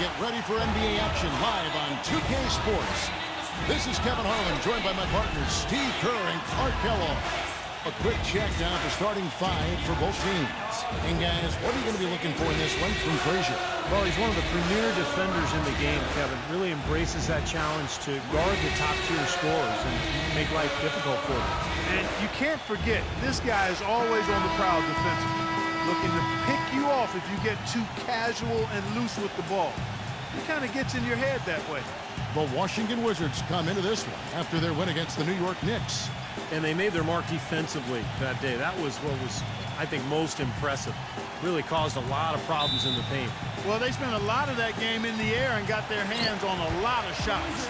get ready for NBA action live on 2K Sports. This is Kevin Harlan, joined by my partners Steve Kerr and Clark Kellogg. A quick check down for starting five for both teams. And guys, what are you going to be looking for in this one from Frazier? Well, he's one of the premier defenders in the game, Kevin. Really embraces that challenge to guard the top-tier scorers and make life difficult for them. And you can't forget, this guy is always on the prowl defensively, looking to pick you off if you get too casual and loose with the ball. He kind of gets in your head that way. The Washington Wizards come into this one after their win against the New York Knicks. And they made their mark defensively that day. That was what was, I think, most impressive. Really caused a lot of problems in the paint. Well, they spent a lot of that game in the air and got their hands on a lot of shots.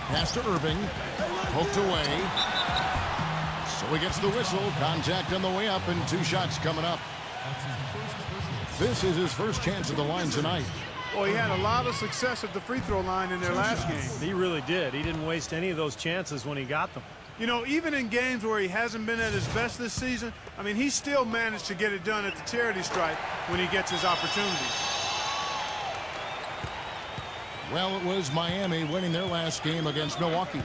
Pass to Irving. Poked away. So he gets the whistle. Contact on the way up and 2 shots coming up. This is his first chance at the line tonight. Well, he had a lot of success at the free throw line in their last game. He really did. He didn't waste any of those chances when he got them. You know, even in games where he hasn't been at his best this season, I mean, he still managed to get it done at the charity stripe when he gets his opportunities. Well, it was Miami winning their last game against Milwaukee.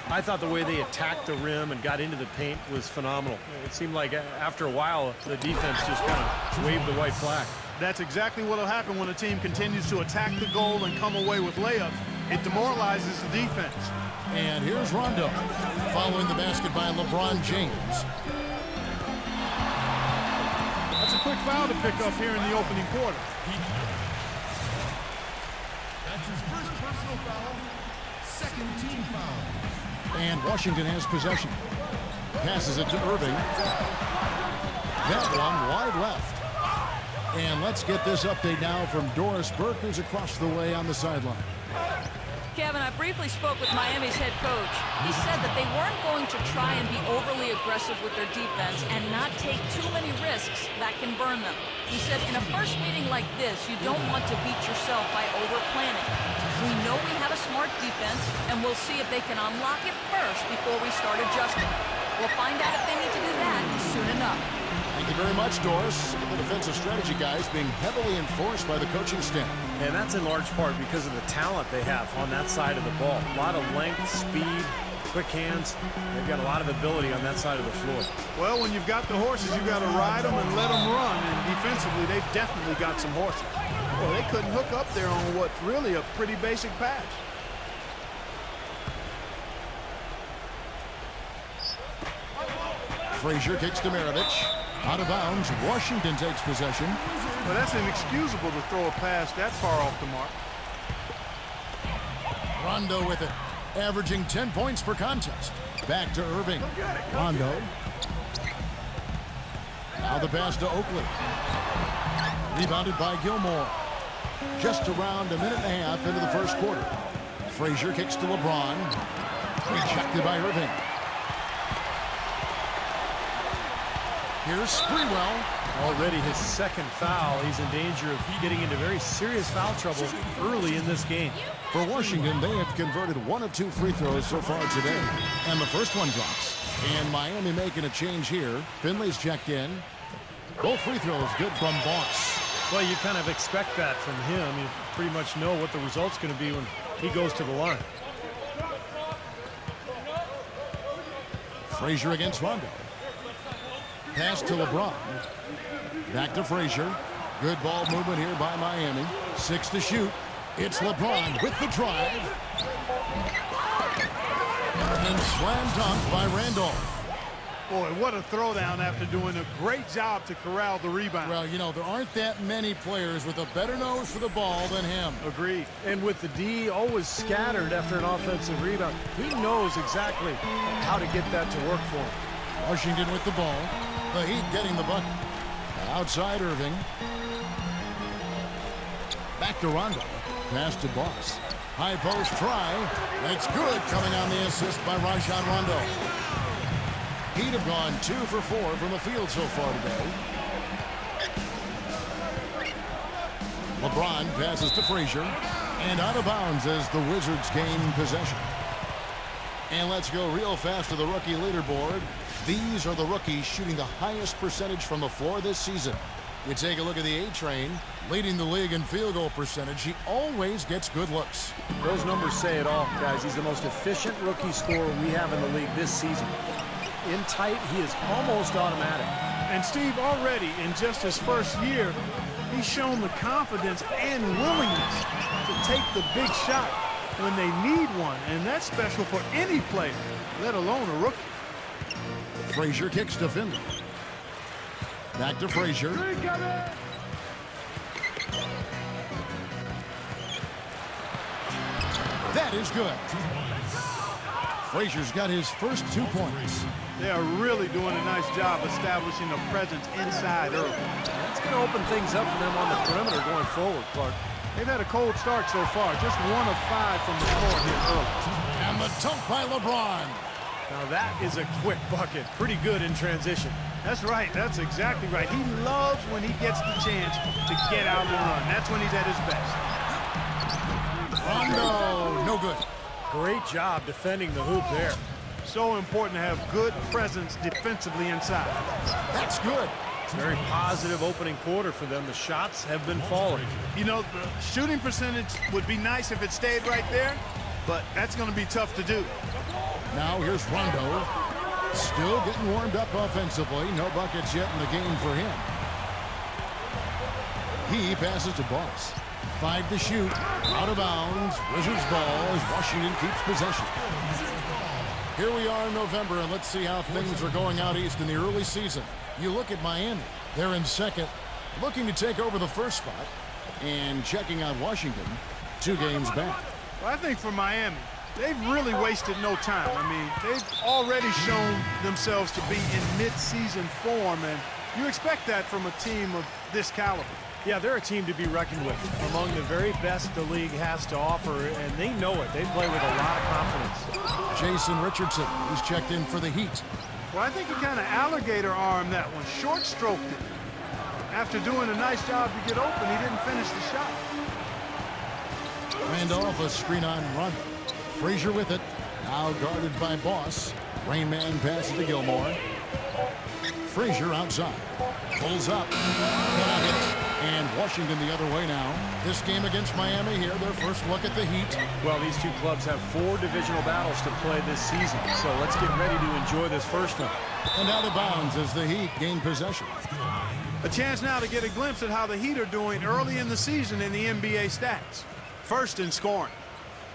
I thought the way they attacked the rim and got into the paint was phenomenal. It seemed like after a while, the defense just kind of waved the white flag. That's exactly what will happen when a team continues to attack the goal and come away with layups. It demoralizes the defense. And here's Rondo, following the basket by LeBron James. That's a quick foul to pick up here in the opening quarter. That's his first personal foul, second team foul. And Washington has possession. Passes it to Irving. That one wide left. And let's get this update now from Doris Burke, who's across the way on the sideline. Kevin, I briefly spoke with Miami's head coach. He said that they weren't going to try and be overly aggressive with their defense and not take too many risks that can burn them. He said in a first meeting like this, you don't want to beat yourself by over-planning. We know we have a smart defense, and we'll see if they can unlock it first before we start adjusting. We'll find out if they need to do that soon enough. Thank you very much, Doris. The defensive strategy guys being heavily enforced by the coaching staff. And that's in large part because of the talent they have on that side of the ball. A lot of length, speed, quick hands. They've got a lot of ability on that side of the floor. Well, when you've got the horses, you've got to ride them and let them run. And defensively, they've definitely got some horses. Well, they couldn't hook up there on what's really a pretty basic patch. Frazier kicks to Maravich. Out of bounds. Washington takes possession. Well, that's inexcusable to throw a pass that far off the mark. Rondo with it. Averaging 10 points per contest. Back to Irving. Rondo. Now the pass to Oakley. Rebounded by Gilmore. Just around a minute and a half into the first quarter. Frazier kicks to LeBron. Rejected by Irving. Here's Sprewell. Already his second foul. He's in danger of getting into very serious foul trouble early in this game. For Washington, they have converted 1 of 2 free throws so far today. And the first one drops. And Miami making a change here. Finley's checked in. Both free throws good from Boss. Well, you kind of expect that from him. You pretty much know what the result's going to be when he goes to the line. Frazier against Rondo. Pass to LeBron. Back to Frazier. Good ball movement here by Miami. 6 to shoot. It's LeBron with the drive. And slam dunk by Randolph. Boy, what a throwdown after doing a great job to corral the rebound. Well, you know, there aren't that many players with a better nose for the ball than him. Agreed. And with the D always scattered after an offensive rebound, he knows exactly how to get that to work for him. Washington with the ball. The Heat getting the bucket. Outside Irving. Back to Rondo. Pass to Boss. High post try. And it's good, coming on the assist by Rajon Rondo. Heat have gone 2 for 4 from the field so far today. LeBron passes to Frazier. And out of bounds as the Wizards gain possession. And let's go real fast to the rookie leaderboard. These are the rookies shooting the highest percentage from the floor this season. You take a look at the A-Train, leading the league in field goal percentage. He always gets good looks. Those numbers say it all, guys. He's the most efficient rookie scorer we have in the league this season. In tight, he is almost automatic. And Steve, already in just his first year, he's shown the confidence and willingness to take the big shot when they need one. And that's special for any player, let alone a rookie. Frazier kicks to Finley. Back to Frazier. That is good. Frazier's got his first 2 points. They are really doing a nice job establishing a presence inside early. That's going to open things up for them on the perimeter going forward, Clark. They've had a cold start so far, just 1 of 5 from the floor here early. And the dunk by LeBron. Now that is a quick bucket. Pretty good in transition. That's right. That's exactly right. He loves when he gets the chance to get out and run. That's when he's at his best. Rondo, no good. Great job defending the hoop there. So important to have good presence defensively inside. That's good. Very positive opening quarter for them. The shots have been falling. You know, the shooting percentage would be nice if it stayed right there, but that's going to be tough to do. Now here's Rondo. Still getting warmed up offensively. No buckets yet in the game for him. He passes to Boss. 5 to shoot. Out of bounds. Wizards ball as Washington keeps possession. Here we are in November, and let's see how things are going out east in the early season. You look at Miami. They're in second, looking to take over the first spot. And checking out Washington, 2 games back. Well, I think for Miami, they've really wasted no time. I mean, they've already shown themselves to be in mid-season form, and you expect that from a team of this caliber. Yeah, they're a team to be reckoned with. Among the very best the league has to offer, and they know it. They play with a lot of confidence. Jason Richardson, he's checked in for the Heat. Well, I think he kind of alligator-armed that one, short-stroked it. After doing a nice job to get open, he didn't finish the shot. Randolph, a screen on Rondo. Frazier with it. Now guarded by Boss. Rain Man passes to Gilmore. Frazier outside. Pulls up. Cannot hit. And Washington the other way now. This game against Miami here, their first look at the Heat. Well, these two clubs have 4 divisional battles to play this season, so let's get ready to enjoy this first one. And out of bounds as the Heat gain possession. A chance now to get a glimpse at how the Heat are doing early in the season in the NBA stats. First in scoring.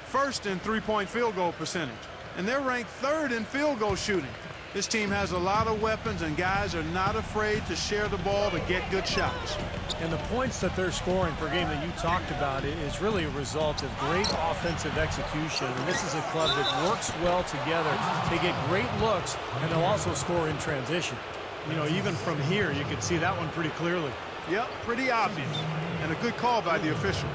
First in three-point field goal percentage. And they're ranked 3rd in field goal shooting. This team has a lot of weapons, and guys are not afraid to share the ball to get good shots. And the points that they're scoring per game that you talked about is really a result of great offensive execution. And this is a club that works well together. They get great looks, and they'll also score in transition. You know, even from here, you can see that one pretty clearly. Yep, pretty obvious. And a good call by the official.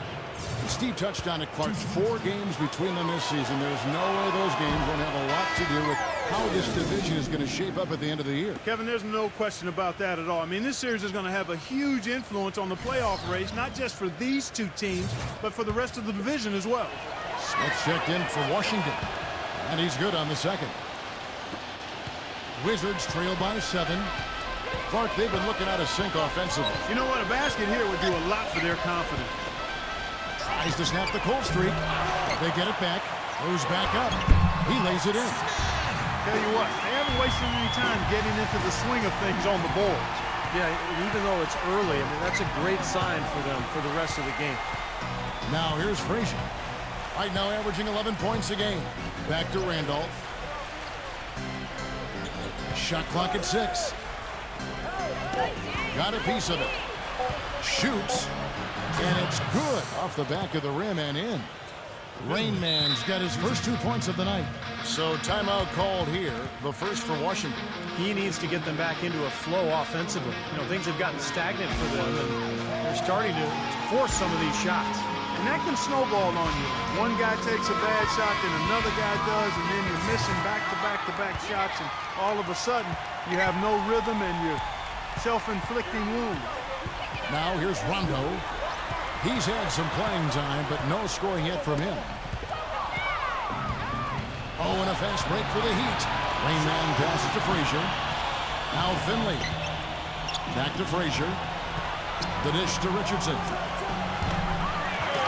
Steve touched on it, Clark. 4 games between them this season. There's no way those games won't have a lot to do with how this division is going to shape up at the end of the year. Kevin, there's no question about that at all. I mean, this series is going to have a huge influence on the playoff race, not just for these 2 teams, but for the rest of the division as well. Smith checked in for Washington, and he's good on the second. Wizards trail by 7. Clark, they've been looking out of sync offensively. You know what? A basket here would do a lot for their confidence. Tries to snap the cold streak. They get it back. Moves back up. He lays it in. Tell you what, they haven't wasted any time getting into the swing of things on the boards. Yeah, even though it's early, I mean, that's a great sign for them for the rest of the game. Now here's Frazier. Right now averaging 11 points a game. Back to Randolph. Shot clock at 6. Got a piece of it. Shoots. And it's good off the back of the rim and in. Rain Man's got his first 2 points of the night. So timeout called here, the first for Washington. He needs to get them back into a flow offensively. You know, things have gotten stagnant for them, and they're starting to force some of these shots. And that can snowball on you. One guy takes a bad shot, then another guy does, and then you're missing back-to-back-to-back shots, and all of a sudden, you have no rhythm and you're self-inflicting wounds. Now here's Rondo. He's had some playing time, but no scoring yet from him. Oh, and a fast break for the Heat. Rain Man passes to Frazier. Now Finley. Back to Frazier. The dish to Richardson.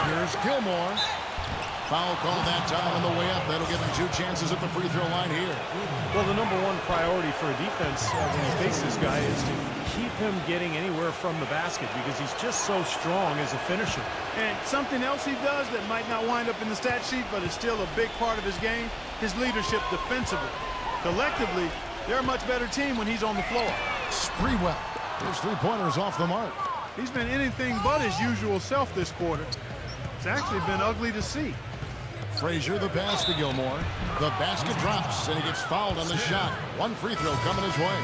Here's Gilmore. Foul call that time on the way up. That'll give him 2 chances at the free throw line here. Well, the number one priority for a defense when you face this guy is to keep him getting anywhere from the basket because he's just so strong as a finisher. And something else he does that might not wind up in the stat sheet, but is still a big part of his game, his leadership defensively. Collectively, they're a much better team when he's on the floor. Sprewell. His 3-pointers off the mark. He's been anything but his usual self this quarter. It's actually been ugly to see. Frazier, the pass to Gilmore. The basket drops, and he gets fouled on the shot. 1 free throw coming his way.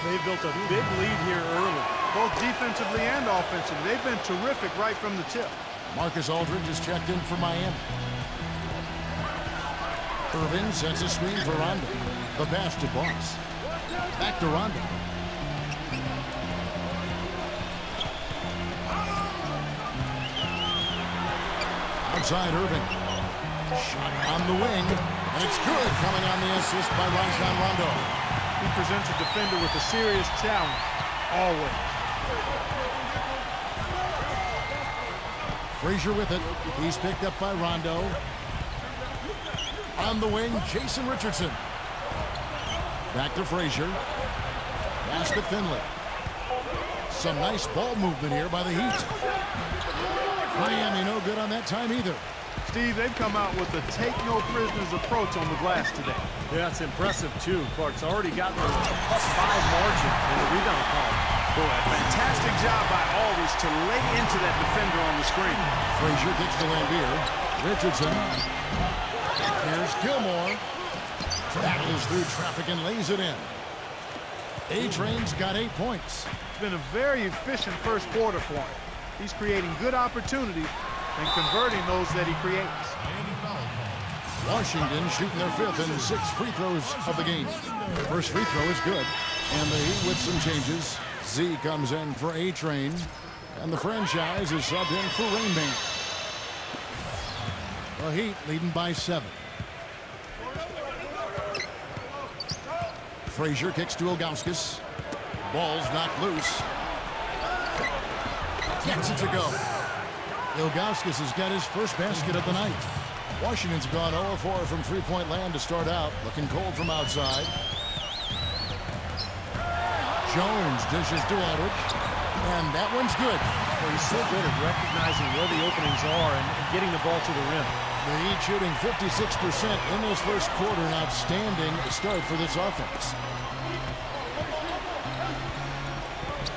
They built a big lead here early. Both defensively and offensively. They've been terrific right from the tip. Marcus Aldridge is checked in for Miami. Irving sets a screen for Rondo. The pass to Boss. Back to Rondo. Outside Irving. Shot on the wing, and it's good, coming on the assist by Rajon Rondo. He presents a defender with a serious challenge, always. Frazier with it. He's picked up by Rondo. On the wing, Jason Richardson. Back to Frazier. Pass to Finley. Some nice ball movement here by the Heat. Miami no good on that time either. Steve, they've come out with a take-no-prisoners approach on the glass today. Yeah, it's impressive, too. Clark's already gotten a +5 margin in the rebound column. Boy, a fantastic job by Aldridge to lay into that defender on the screen. Frazier gets to Lambeer. Richardson. Here's Gilmore. Battles through traffic and lays it in. A-Train's got 8 points. It's been a very efficient first quarter for him. He's creating good opportunities and converting those that he creates. Washington shooting their 5th and 6th free throws of the game. First free throw is good. And the Heat with some changes. Z comes in for A-Train. And the franchise is subbed in for Rain Man. The Heat leading by 7. Frazier kicks to Ilgauskas. Ball's knocked loose. Gets it to go. Ilgauskas has got his first basket of the night. Washington's gone 0-4 from 3-point land to start out. Looking cold from outside. Jones dishes to Aldridge. And that one's good. Well, he's so good at recognizing where the openings are and getting the ball to the rim. The Heat shooting 56% in this first quarter. An outstanding start for this offense.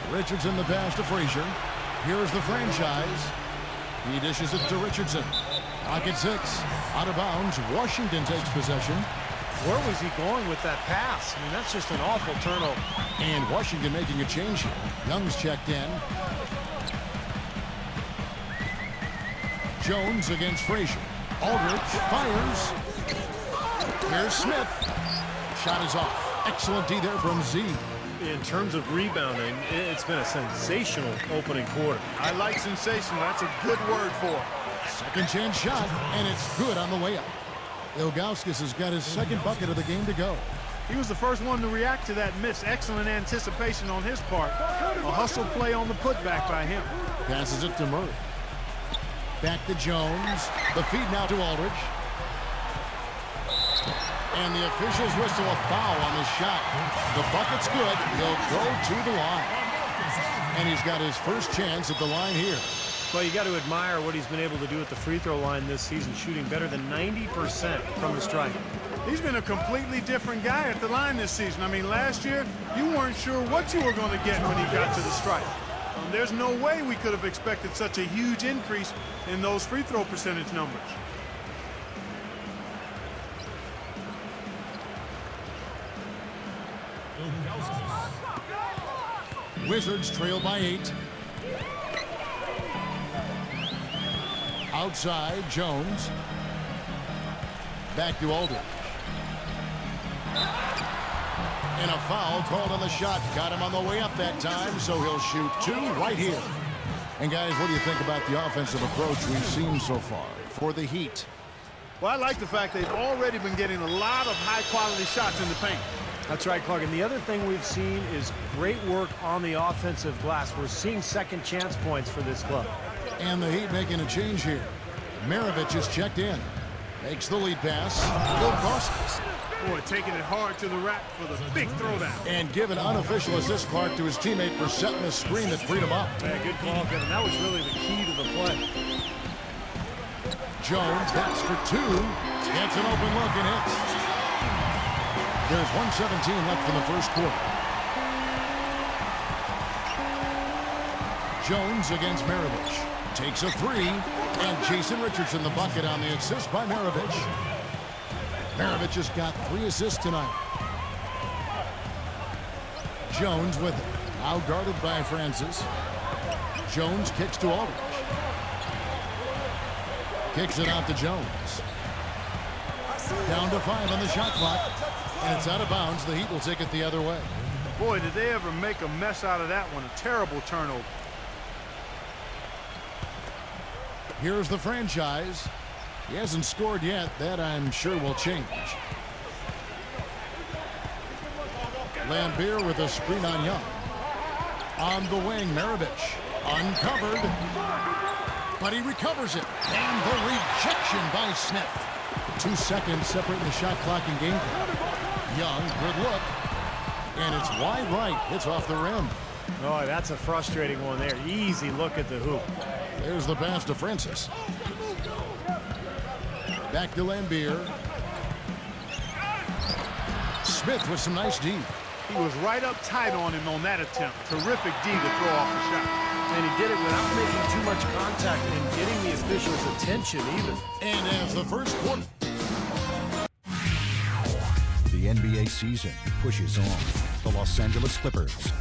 Richardson the pass to Frazier. Here's the franchise. He dishes it to Richardson. Pocket 6. Out of bounds. Washington takes possession. Where was he going with that pass? I mean, that's just an awful turnover. And Washington making a change here. Young's checked in. Jones against Frazier. Aldridge fires. Here's Smith. Shot is off. Excellent D there from Z. In terms of rebounding, it's been a sensational opening quarter. I like sensational. That's a good word for it. Second chance shot, and it's good on the way up. Ilgauskas has got his second bucket of the game to go. He was the first one to react to that miss. Excellent anticipation on his part. A hustle play on the putback by him. Passes it to Murray. Back to Jones. The feed now to Aldridge. And the officials whistle a foul on the shot. The bucket's good. He'll go to the line. And he's got his first chance at the line here. Well, you got to admire what he's been able to do at the free throw line this season, shooting better than 90% from the stripe. He's been a completely different guy at the line this season. I mean, last year, you weren't sure what you were going to get when he got to the stripe. There's no way we could have expected such a huge increase in those free throw percentage numbers. Wizards trail by 8. Outside, Jones. Back to Aldridge. And a foul called on the shot. Got him on the way up that time, so he'll shoot 2 right here. And guys, what do you think about the offensive approach we've seen so far for the Heat? Well, I like the fact they've already been getting a lot of high-quality shots in the paint. That's right, Clark. And the other thing we've seen is great work on the offensive glass. We're seeing second chance points for this club. And the Heat making a change here. Maravich is checked in. Makes the lead pass. Ilgauskas. Boy, taking it hard to the rack for the big throwdown. And give an unofficial assist, Clark, to his teammate for setting the screen that freed him up. Yeah, good call, Kevin. That was really the key to the play. Jones hits for two. Gets an open look and hits. There's 1:17 left in the first quarter. Jones against Maravich. Takes a three. And Jason Richardson the bucket on the assist by Maravich. Maravich has got 3 assists tonight. Jones with it. Now guarded by Francis. Jones kicks to Aldridge. Kicks it out to Jones. Down to 5 on the shot clock. And it's out of bounds. The Heat will take it the other way. Boy, did they ever make a mess out of that one. A terrible turnover. Here's the franchise. He hasn't scored yet. That, I'm sure, will change. Lambier with a screen on Young. On the wing, Maravich. Uncovered. But he recovers it. And the rejection by Smith. 2 seconds separating the shot clock and game clock. Young, good look. And it's wide right. It's off the rim. Oh, that's a frustrating one there. Easy look at the hoop. There's the pass to Francis. Back to Lambier. Smith with some nice D. He was right up tight on him on that attempt. Terrific D to throw off the shot. And he did it without making too much contact and getting the officials' attention either. And as the first quarter. The NBA season pushes on. The Los Angeles Clippers.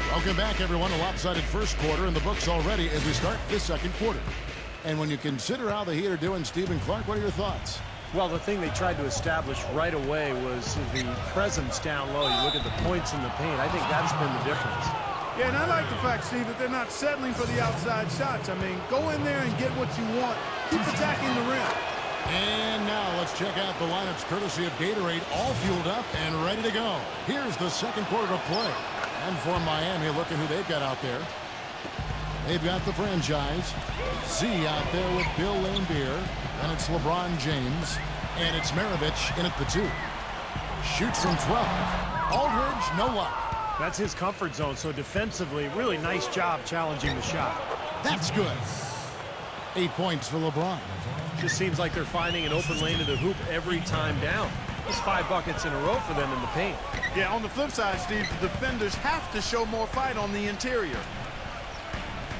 Welcome back, everyone. A lopsided first quarter in the books already as we start this second quarter. And when you consider how the Heat are doing, Stephen Clark, what are your thoughts? Well, the thing they tried to establish right away was the presence down low. You look at the points in the paint. I think that's been the difference. Yeah, and I like the fact, Steve, that they're not settling for the outside shots. I mean, go in there and get what you want. Keep attacking the rim. And now let's check out the lineups courtesy of Gatorade, all fueled up and ready to go. Here's the second quarter of play. And for Miami, look at who they've got out there. They've got the franchise. Z out there with Bill Lambier. And it's LeBron James. And it's Maravich in at the 2. Shoots from 12. Aldridge, no luck. That's his comfort zone, so defensively, really nice job challenging the shot. That's good. 8 points for LeBron. Just seems like they're finding an open lane to the hoop every time down. It's 5 buckets in a row for them in the paint. Yeah, on the flip side, Steve, the defenders have to show more fight on the interior.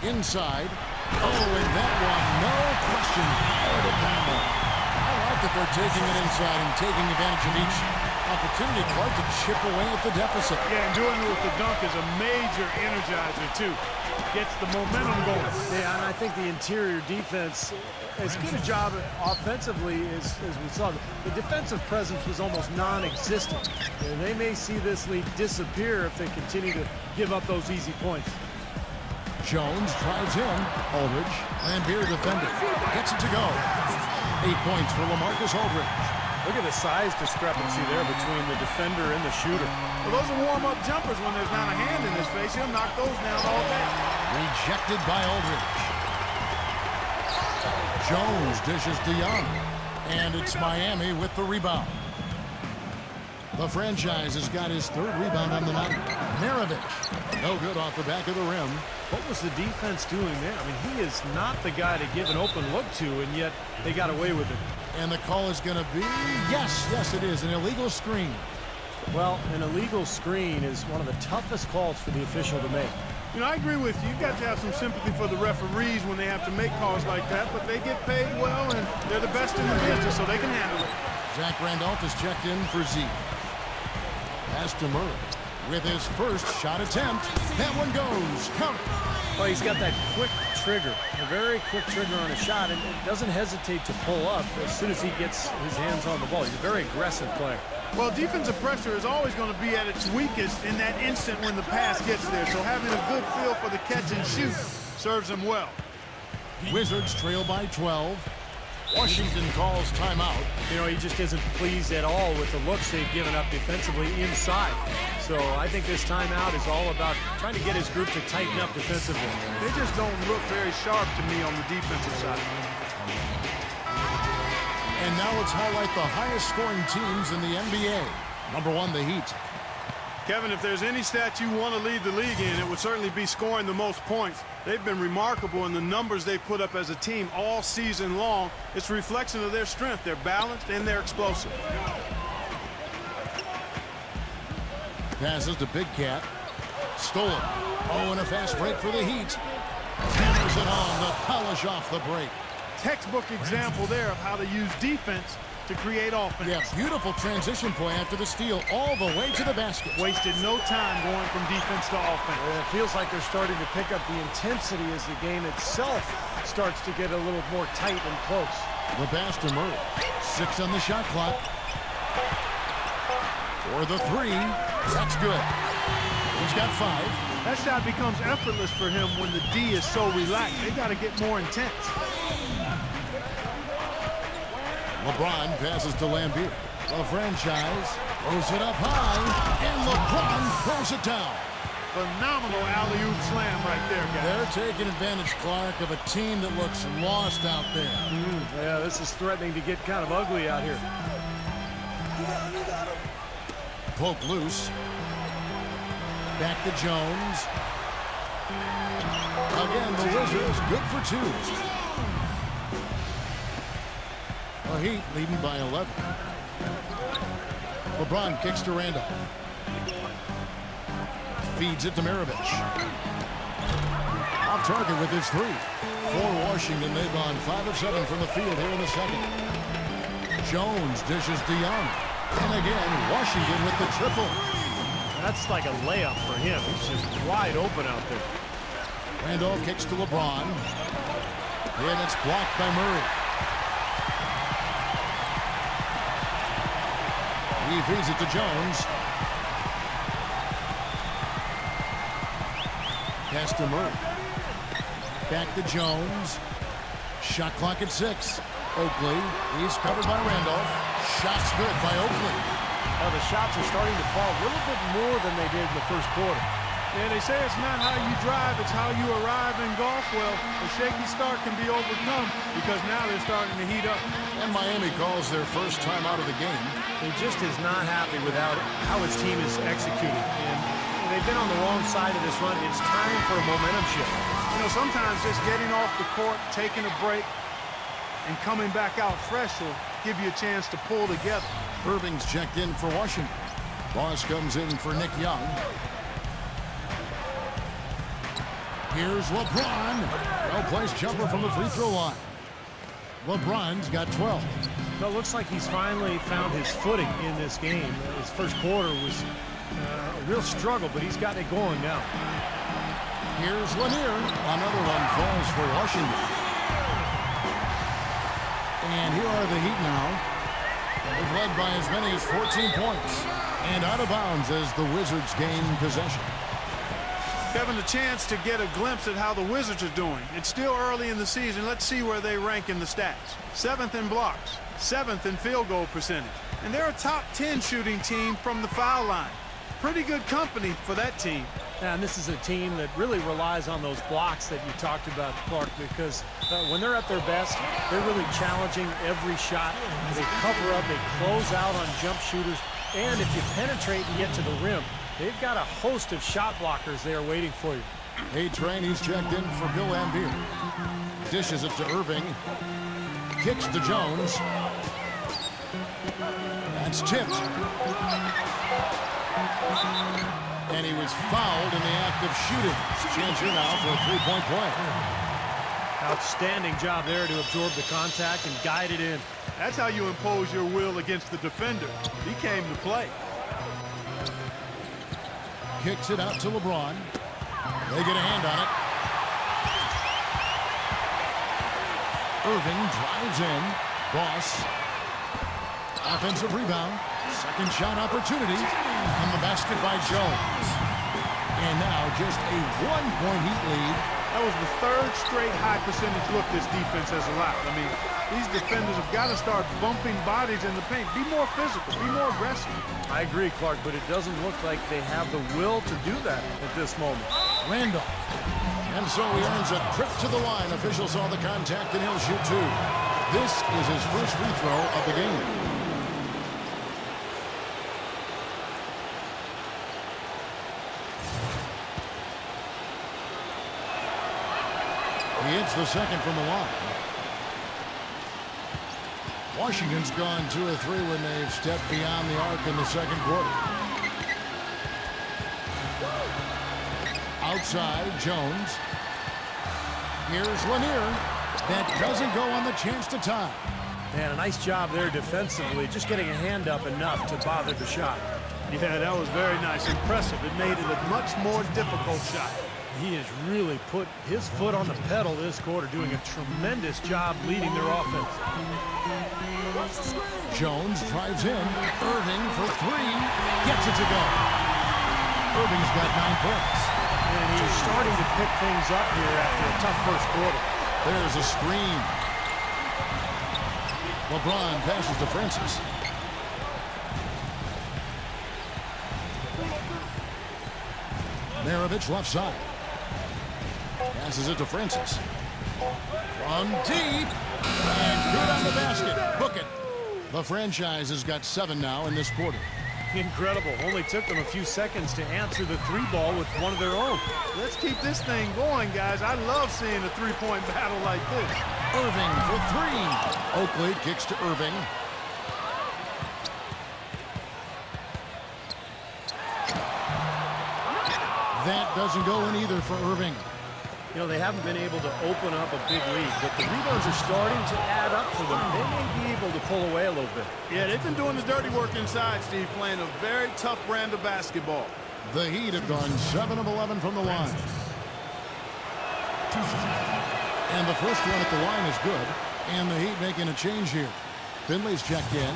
Inside. Oh, and that one, no question, powered it down. I like that they're taking it inside and taking advantage of each opportunity, Clark, to chip away at the deficit. Yeah, and doing it with the dunk is a major energizer, too. Gets the momentum going. Yeah, and I think the interior defense, as good a job offensively as we saw, the defensive presence was almost non-existent. And they may see this lead disappear if they continue to give up those easy points. Jones drives in. Aldridge. Lambier defended. Gets it to go. 8 points for LaMarcus Aldridge. Look at the size discrepancy there between the defender and the shooter. Well, those are warm-up jumpers when there's not a hand in his face. He'll knock those down all day. Rejected by Aldridge. Jones dishes to Young. And it's Miami with the rebound. The franchise has got his 3rd rebound on the night. Maravich. No good off the back of the rim. What was the defense doing there? I mean, he is not the guy to give an open look to, and yet they got away with it. And the call is going to be, yes, it is, an illegal screen. Well, an illegal screen is one of the toughest calls for the official to make. You know, I agree with you. You've got to have some sympathy for the referees when they have to make calls like that, but they get paid well, and they're the best in the business, so they can handle it. Zach Randolph is checked in for Z. Pass to Murray with his first shot attempt. That one goes. Count. Well, he's got that quick trigger, a very quick trigger on a shot, and doesn't hesitate to pull up as soon as he gets his hands on the ball. He's a very aggressive player. Well, defensive pressure is always going to be at its weakest in that instant when the pass gets there, so having a good feel for the catch and shoot serves him well. Wizards trail by 12. Washington calls timeout. You know, he just isn't pleased at all with the looks they've given up defensively inside. So I think this timeout is all about trying to get his group to tighten up defensively. They just don't look very sharp to me on the defensive side. And now let's highlight the highest scoring teams in the NBA. Number 1, the Heat. Kevin, if there's any stat you want to lead the league in, it would certainly be scoring the most points. They've been remarkable in the numbers they've put up as a team all season long. It's a reflection of their strength. They're balanced and they're explosive. Passes to Big Cat. Stolen. Oh, and a fast break for the Heat. Hammers it on to polish off the break. Textbook example there of how to use defense to create offense. Yeah, beautiful transition play after the steal all the way to the basket. Wasted no time going from defense to offense. It feels like they're starting to pick up the intensity as the game itself starts to get a little more tight and close. The pass to Murray. 6 on the shot clock. For the 3. That's good. He's got 5. That shot becomes effortless for him when the D is so relaxed. They got to get more intense. LeBron passes to Lambeer. The franchise throws it up high, and LeBron throws it down. Phenomenal alley-oop slam right there, guys. They're taking advantage, Clark, of a team that looks lost out there. Yeah, this is threatening to get kind of ugly out here. Poke loose. Back to Jones. Again, the Wizards good for 2. The Heat leading by 11. LeBron kicks to Randolph. Feeds it to Maravich. Off target with his 3. For Washington, they've gone 5 of 7 from the field here in the second. Jones dishes to Young. And again, Washington with the triple. That's like a layup for him. He's just wide open out there. Randolph kicks to LeBron. And it's blocked by Murray. He feeds it to Jones. Pass to Murray. Back to Jones. Shot clock at 6. Oakley. He's covered by Randolph. Shot's good by Oakley. Well, the shots are starting to fall a little bit more than they did in the first quarter. Yeah, they say it's not how you drive, it's how you arrive in golf. Well, a shaky start can be overcome because now they're starting to heat up. And Miami calls their first time out of the game. He just is not happy with how his team is executing. And they've been on the wrong side of this run. It's time for a momentum shift. You know, sometimes just getting off the court, taking a break, and coming back out fresh will give you a chance to pull together. Irving's checked in for Washington. Boss comes in for Nick Young. Here's LeBron. Well-placed jumper from the free throw line. LeBron's got 12. Well, it looks like he's finally found his footing in this game. His first quarter was a real struggle, but he's got it going now. Here's Lanier. Another one falls for Washington. And here are the Heat now. They've led by as many as 14 points. And out of bounds as the Wizards gain possession. Kevin, a chance to get a glimpse at how the Wizards are doing. It's still early in the season. Let's see where they rank in the stats. 7th in blocks, 7th in field goal percentage. And they're a top 10 shooting team from the foul line. Pretty good company for that team. And this is a team that really relies on those blocks that you talked about, Clark, because when they're at their best, they're really challenging every shot. They cover up, they close out on jump shooters, and if you penetrate and get to the rim, they've got a host of shot blockers there waiting for you. A-Train, he's checked in for Bill Lambier. Dishes it to Irving. Kicks to Jones. That's tipped. And he was fouled in the act of shooting. Chance here now for a three-point play. Outstanding job there to absorb the contact and guide it in. That's how you impose your will against the defender. He came to play. Kicks it out to LeBron. They get a hand on it. Irving drives in. Boss. Offensive rebound. Second shot opportunity. And the basket by Jones. And now just a 1-point Heat lead That was the third straight high percentage look this defense has allowed. I mean, these defenders have got to start bumping bodies in the paint. Be more physical, be more aggressive. I agree, Clark, but it doesn't look like they have the will to do that at this moment. Randolph. And so he earns a trip to the line. Officials saw the contact, and he'll shoot two. This is his first free throw of the game. He hits the second from the line. Washington's gone 2 of 3 when they've stepped beyond the arc in the second quarter. Outside, Jones. Here's Lanier. That doesn't go on the chance to tie. Man, a nice job there defensively, just getting a hand up enough to bother the shot. Yeah, that was very nice. Impressive. It made it a much more difficult shot. He has really put his foot on the pedal this quarter, doing a tremendous job leading their offense. Jones drives in. Irving for 3. Gets it to go. Irving's got 9 points. And he's starting to pick things up here after a tough first quarter. There's a screen. LeBron passes to Francis. Maravich left side. Passes it to Francis. From deep. And good on the basket. Book it. The franchise has got 7 now in this quarter. Incredible. Only took them a few seconds to answer the 3-ball with one of their own. Let's keep this thing going, guys. I love seeing a three-point battle like this. Irving for 3. Oakley kicks to Irving. That doesn't go in either for Irving. You know, they haven't been able to open up a big lead, but the rebounds are starting to add up for them. They may be able to pull away a little bit. Yeah, they've been doing the dirty work inside, Steve, playing a very tough brand of basketball. The Heat have gone 7 of 11 from the line. And the first one at the line is good. And the Heat making a change here. Finley's checked in.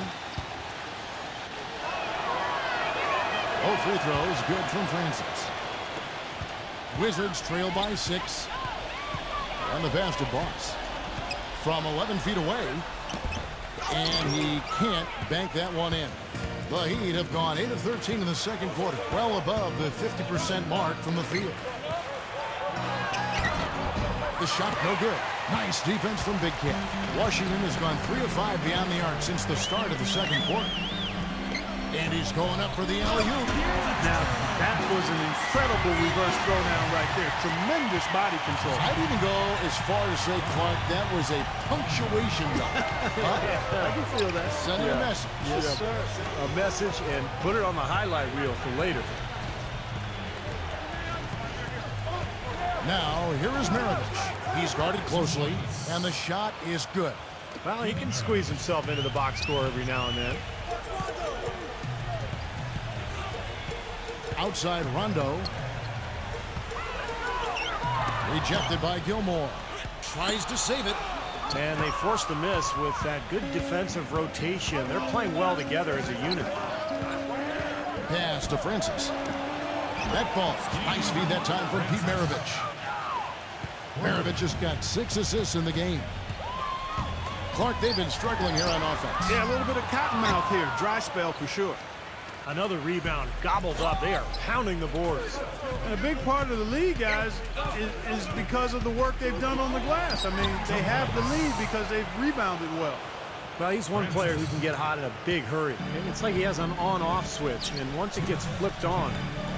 Both free throws good from Francis. Wizards trail by 6. And the pass to Boss. From 11 feet away. And he can't bank that one in. The Heat have gone 8 of 13 in the second quarter. Well above the 50% mark from the field. The shot no good. Nice defense from Big Cat. Washington has gone 3 of 5 beyond the arc since the start of the second quarter. And he's going up for the alley-oop. Now, that was an incredible reverse throwdown right there. Tremendous body control. I'd even go as far as say, Clark, that was a punctuation dunk. I can feel that. Sending a message. Yes, sir. A message and put it on the highlight reel for later. Now, here is Maravich. He's guarded closely, and the shot is good. Well, he can squeeze himself into the box score every now and then. Outside Rondo. Rejected by Gilmore. Tries to save it. And they forced the miss with that good defensive rotation. They're playing well together as a unit. Pass to Francis. That ball. Nice feed that time from Pete Maravich. Maravich has got 6 assists in the game. Clark, they've been struggling here on offense. Yeah, a little bit of cottonmouth here. Dry spell for sure. Another rebound gobbled up. They are pounding the boards. And a big part of the lead, guys, is because of the work they've done on the glass. I mean, they have the lead because they've rebounded well. Well, he's one player who can get hot in a big hurry. It's like he has an on-off switch, and once it gets flipped on,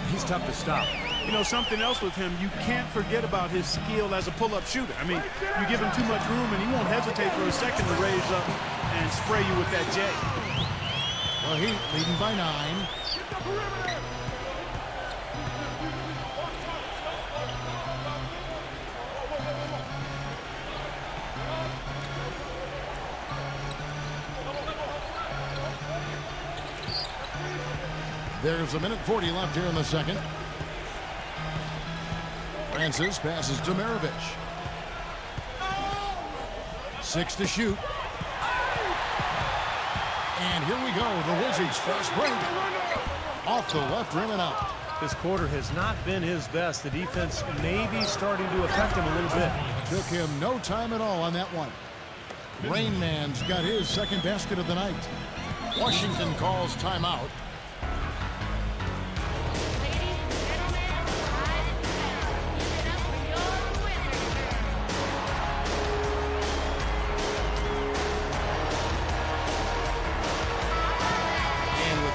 he's tough to stop. You know, something else with him, you can't forget about his skill as a pull-up shooter. I mean, you give him too much room, and he won't hesitate for a second to raise up and spray you with that J. The Heat leading by 9. There's a minute 40 left here in the second. Francis passes to Maravich. 6 to shoot. And here we go, the Wizards' fast break. Off the left rim and out. This quarter has not been his best. The defense may be starting to affect him a little bit. Took him no time at all on that one. Rain Man's got his second basket of the night. Washington calls timeout.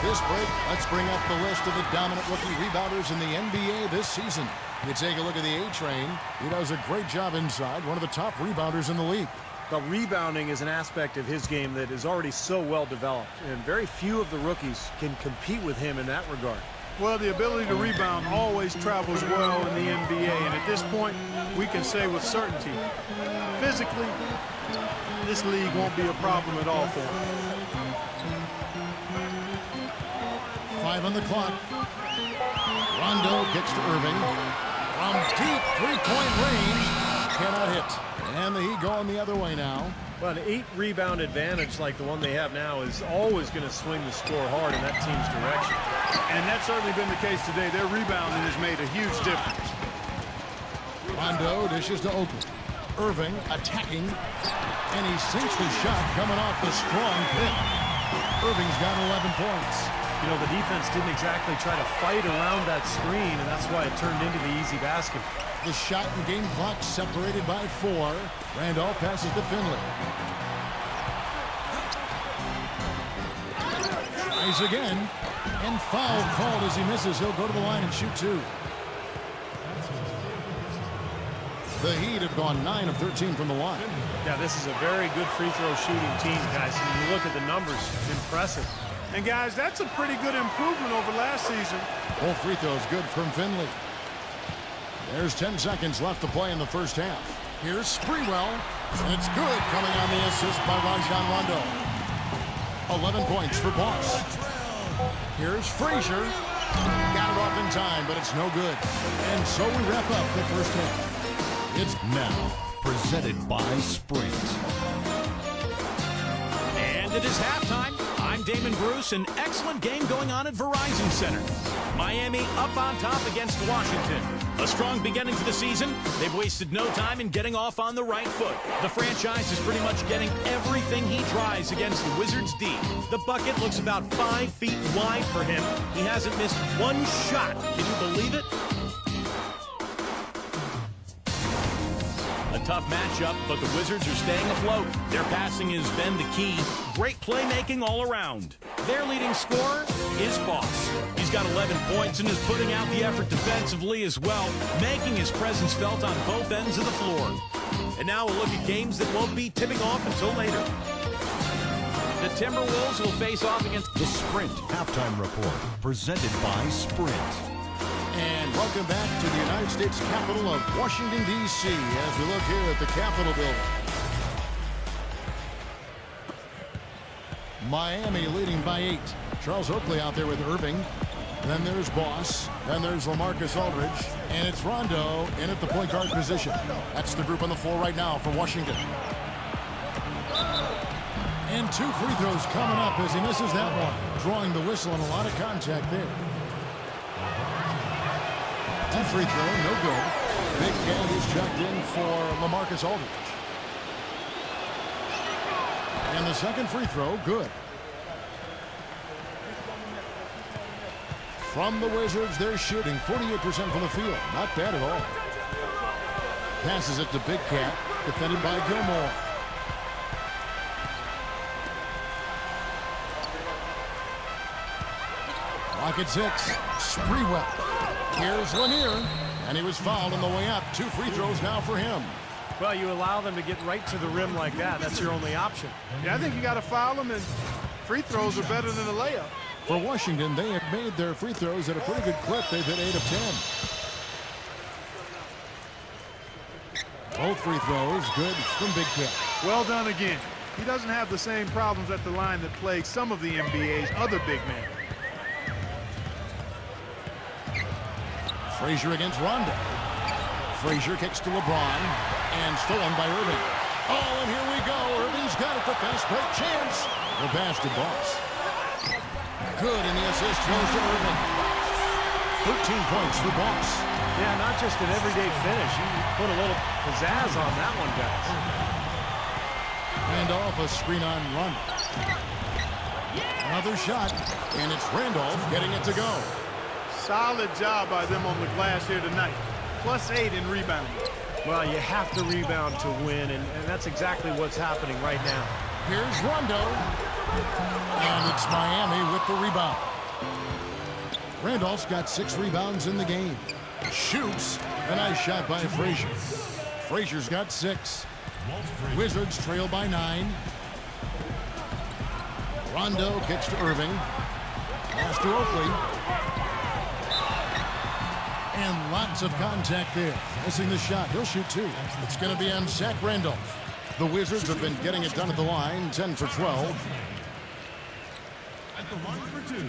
This break, let's bring up the list of the dominant rookie rebounders in the NBA this season. You take a look at the A-Train. He does a great job inside, one of the top rebounders in the league. But rebounding is an aspect of his game that is already so well developed, and very few of the rookies can compete with him in that regard. Well, the ability to rebound always travels well in the NBA, and at this point, we can say with certainty, physically, this league won't be a problem at all for him. 5 on the clock. Rondo kicks to Irving. From deep three-point range. Cannot hit. And the Heat going the other way now. Well, an 8-rebound advantage like the one they have now is always going to swing the score hard in that team's direction. And that's certainly been the case today. Their rebounding has made a huge difference. Rondo dishes to Oakley. Irving attacking. And he sinks the shot coming off the strong pick. Irving's got 11 points. You know, the defense didn't exactly try to fight around that screen, and that's why it turned into the easy basket. The shot and game clock separated by 4. Randolph passes to Finley. Tries again. And foul called as he misses. He'll go to the line and shoot 2. The Heat have gone 9 of 13 from the line. Yeah, this is a very good free throw shooting team, guys. When you look at the numbers, impressive. And, guys, that's a pretty good improvement over last season. Both free throws good from Finley. There's 10 seconds left to play in the first half. Here's Sprewell. And it's good coming on the assist by Rajon Rondo. 11 points for Boss. Here's Frazier. Got it off in time, but it's no good. And so we wrap up the first half. It's Now, presented by Sprint. And it is halftime. I'm Damon Bruce. An excellent game going on at Verizon Center. Miami up on top against Washington. A strong beginning to the season. They've wasted no time in getting off on the right foot. The franchise is pretty much getting everything he tries against the Wizards' D. The bucket looks about 5 feet wide for him. He hasn't missed one shot. Can you believe it? A tough matchup, but the Wizards are staying afloat. Their passing has been the key. Great playmaking all around. Their leading scorer is Boss. He's got 11 points and is putting out the effort defensively as well, making his presence felt on both ends of the floor. And now a look at games that won't be tipping off until later. The Timberwolves will face off against The Sprint Halftime Report, presented by Sprint. And welcome back to the United States capital of Washington, D.C. as we look here at the Capitol building. Miami leading by 8. Charles Oakley out there with Irving. Then there's Boss. Then there's LaMarcus Aldridge. And it's Rondo in at the point guard position. That's the group on the floor right now for Washington. And 2 free throws coming up as he misses that one. Drawing the whistle and a lot of contact there. That free throw, no good. Big Cat is checked in for LaMarcus Aldridge. And the second free throw, good. From the Wizards, they're shooting 48% from the field. Not bad at all. Passes it to Big Cat, defended by Gilmore. Clock at 6. Sprewell. Here's Lanier, and he was fouled on the way up. 2 free throws now for him. Well, you allow them to get right to the rim like that. That's your only option. Yeah, I think you got to foul them, and free throws are better than a layup. For Washington, they have made their free throws at a pretty good clip. They've hit 8 of 10. Both free throws good from Big Cat. Well done again. He doesn't have the same problems at the line that plague some of the NBA's other big men. Frazier against Rondo. Frazier kicks to LeBron and stolen by Irving. Oh, and here we go. Irving's got it. The fast break chance. The pass to Boss. Good, and the assist goes to Irving. 13 points for Boss. Yeah, not just an everyday finish. You put a little pizzazz on that one, guys. And off a screen on run. Another shot, and it's Randolph getting it to go. Solid job by them on the glass here tonight. +8 in rebounding. Well, you have to rebound to win, and that's exactly what's happening right now. Here's Rondo. And it's Miami with the rebound. Randolph's got 6 rebounds in the game. Shoots. A nice shot by Frazier. Frazier's got 6. Wizards trail by 9. Rondo kicks to Irving. Pass to Oakley. And lots of contact there. Missing the shot. He'll shoot 2. It's going to be on Zach Randolph. The Wizards have been getting it done at the line. 10 for 12. At the line for 2.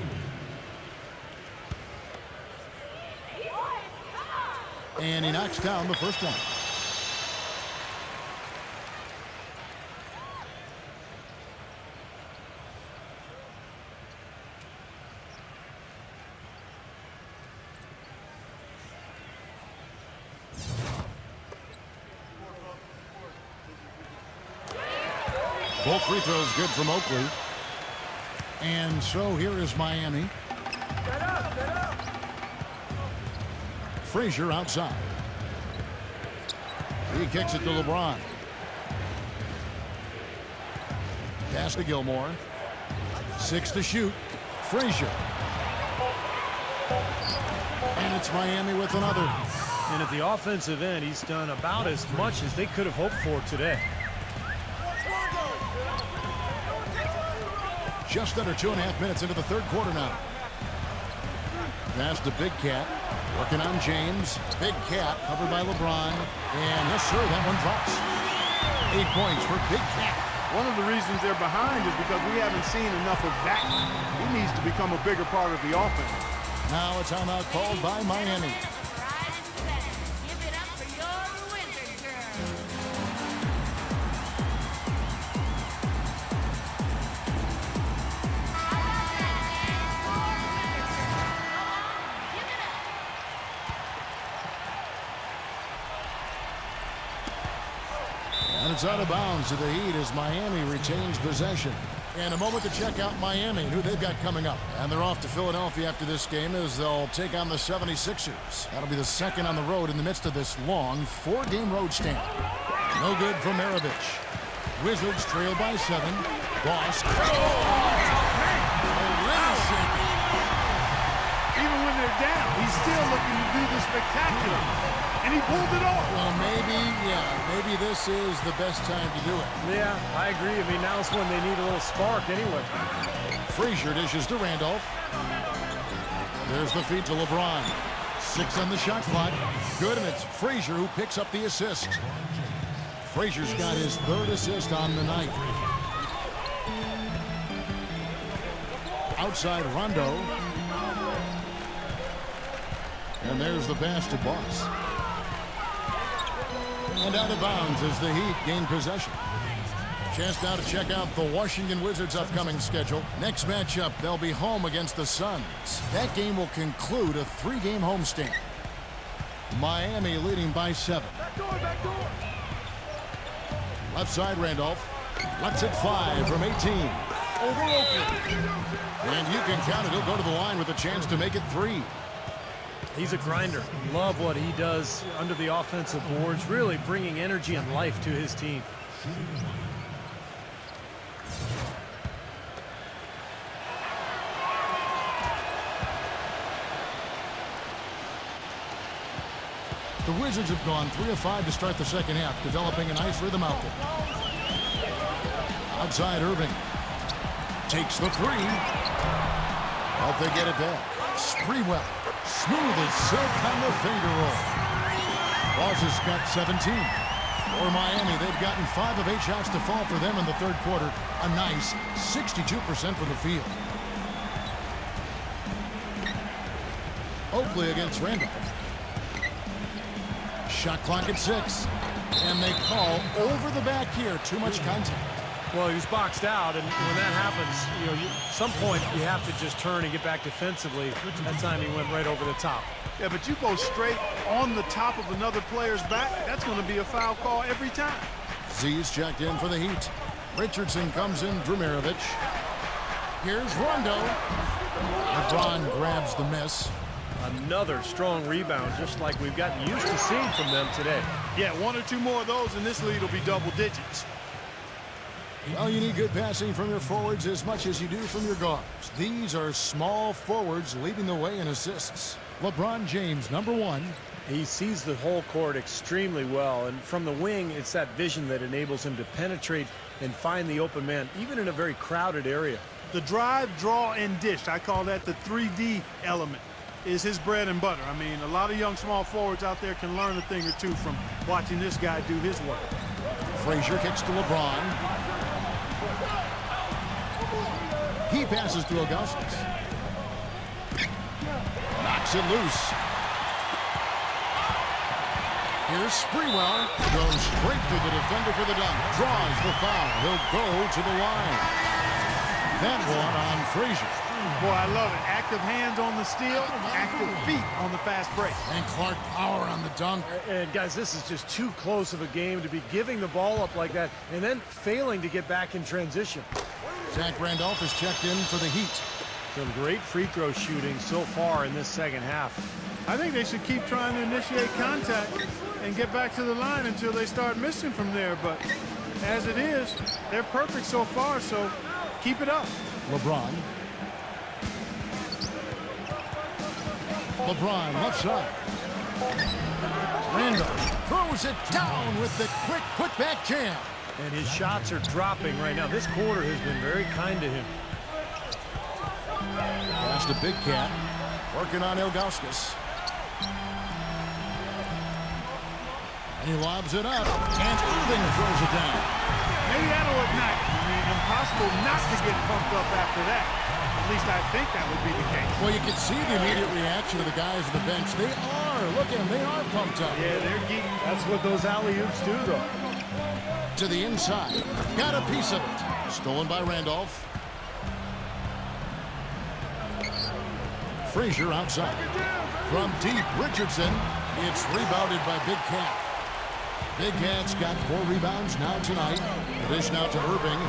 And he knocks down the first one. Both free throws good from Oakley. And so here is Miami. Frazier outside. He kicks it to LeBron. Pass to Gilmore. 6 to shoot. Frazier. And it's Miami with another. And at the offensive end, he's done about as much as they could have hoped for today. Just under 2.5 minutes into the third quarter now. Pass to Big Cat. Working on James. Big Cat covered by LeBron. And yes, sir, that one drops. 8 points for Big Cat. One of the reasons they're behind is because we haven't seen enough of that. He needs to become a bigger part of the offense. Now a timeout called by Miami. And it's out of bounds to the Heat as Miami retains possession. And a moment to check out Miami, who they've got coming up. And they're off to Philadelphia after this game as they'll take on the 76ers. That'll be the second on the road in the midst of this long 4-game road stand. No good for Maravich. Wizards trail by 7. Boss. Even when they're down, he's still looking to do the spectacular. And he pulled it off. Well, maybe this is the best time to do it. Yeah, I agree. I mean, now's when they need a little spark anyway. Frazier dishes to Randolph. There's the feed to LeBron. 6 on the shot clock. Good, and it's Frazier who picks up the assist. Frazier's got his 3rd assist on the night. Outside Rondo. And there's the pass to Boss. And out of bounds as the Heat gain possession. Chance now to check out the Washington Wizards' upcoming schedule. Next matchup, they'll be home against the Suns. That game will conclude a 3-game homestand. Miami leading by 7. Left side, Randolph. Lets it fly from 18. Over Oakley. And you can count it. He'll go to the line with a chance to make it 3. He's a grinder. Love what he does under the offensive boards, really bringing energy and life to his team. The Wizards have gone 3 of 5 to start the second half, developing a nice rhythm out there. Outside Irving. Takes the 3. Hope they get it back. Sprewell. Smooth as silk on the finger roll. Boss has got 17. For Miami, they've gotten 5 of 8 shots to fall for them in the third quarter. A nice 62% from the field. Oakley against Randolph. Shot clock at 6. And they call over the back here. Too much contact. Well, he was boxed out, and when that happens, you know, at some point you have to just turn and get back defensively. That time he went right over the top. Yeah, but you go straight on the top of another player's back, that's going to be a foul call every time. Z's checked in for the Heat. Richardson comes in, Drumerovic. Here's Rondo. LeBron grabs the miss. Another strong rebound, just like we've gotten used to seeing from them today. Yeah, one or two more of those, and this lead will be double digits. Well, you need good passing from your forwards as much as you do from your guards. These are small forwards leading the way in assists. LeBron James, #1. He sees the whole court extremely well, and from the wing, it's that vision that enables him to penetrate and find the open man, even in a very crowded area. The drive, draw, and dish, I call that the 3D element, is his bread and butter. I mean, a lot of young small forwards out there can learn a thing or two from watching this guy do his work. Frazier kicks to LeBron. He passes to Augustus. Knocks it loose. Here's Sprewell. Goes straight to the defender for the dunk. Draws the foul. He'll go to the line. That one on Frazier. Boy, I love it. Active hands on the steal, active feet on the fast break. And Clark power on the dunk. And guys, this is just too close of a game to be giving the ball up like that and then failing to get back in transition. Zach Randolph is checked in for the Heat. Some great free throw shooting so far in this second half. I think they should keep trying to initiate contact and get back to the line until they start missing from there. But as it is, they're perfect so far, so keep it up. LeBron. LeBron left side. Randolph throws it down with the quick putback jam. And his shots are dropping right now. This quarter has been very kind to him. Pass to Big Cat. Working on Ilgauskas. And he lobs it up. And Irving throws it down. Maybe that'll ignite. I mean, impossible not to get pumped up after that. At least I think that would be the case. Well, you can see the immediate reaction of the guys on the bench. They are. Look at them. They are pumped up. Yeah, they're geeking. That's what those alley-oops do, though. To the inside. Got a piece of it. Stolen by Randolph. Frazier outside. From deep, Richardson. It's rebounded by Big Cat. Big Cat's got 4 rebounds now tonight. The dish now to Irving.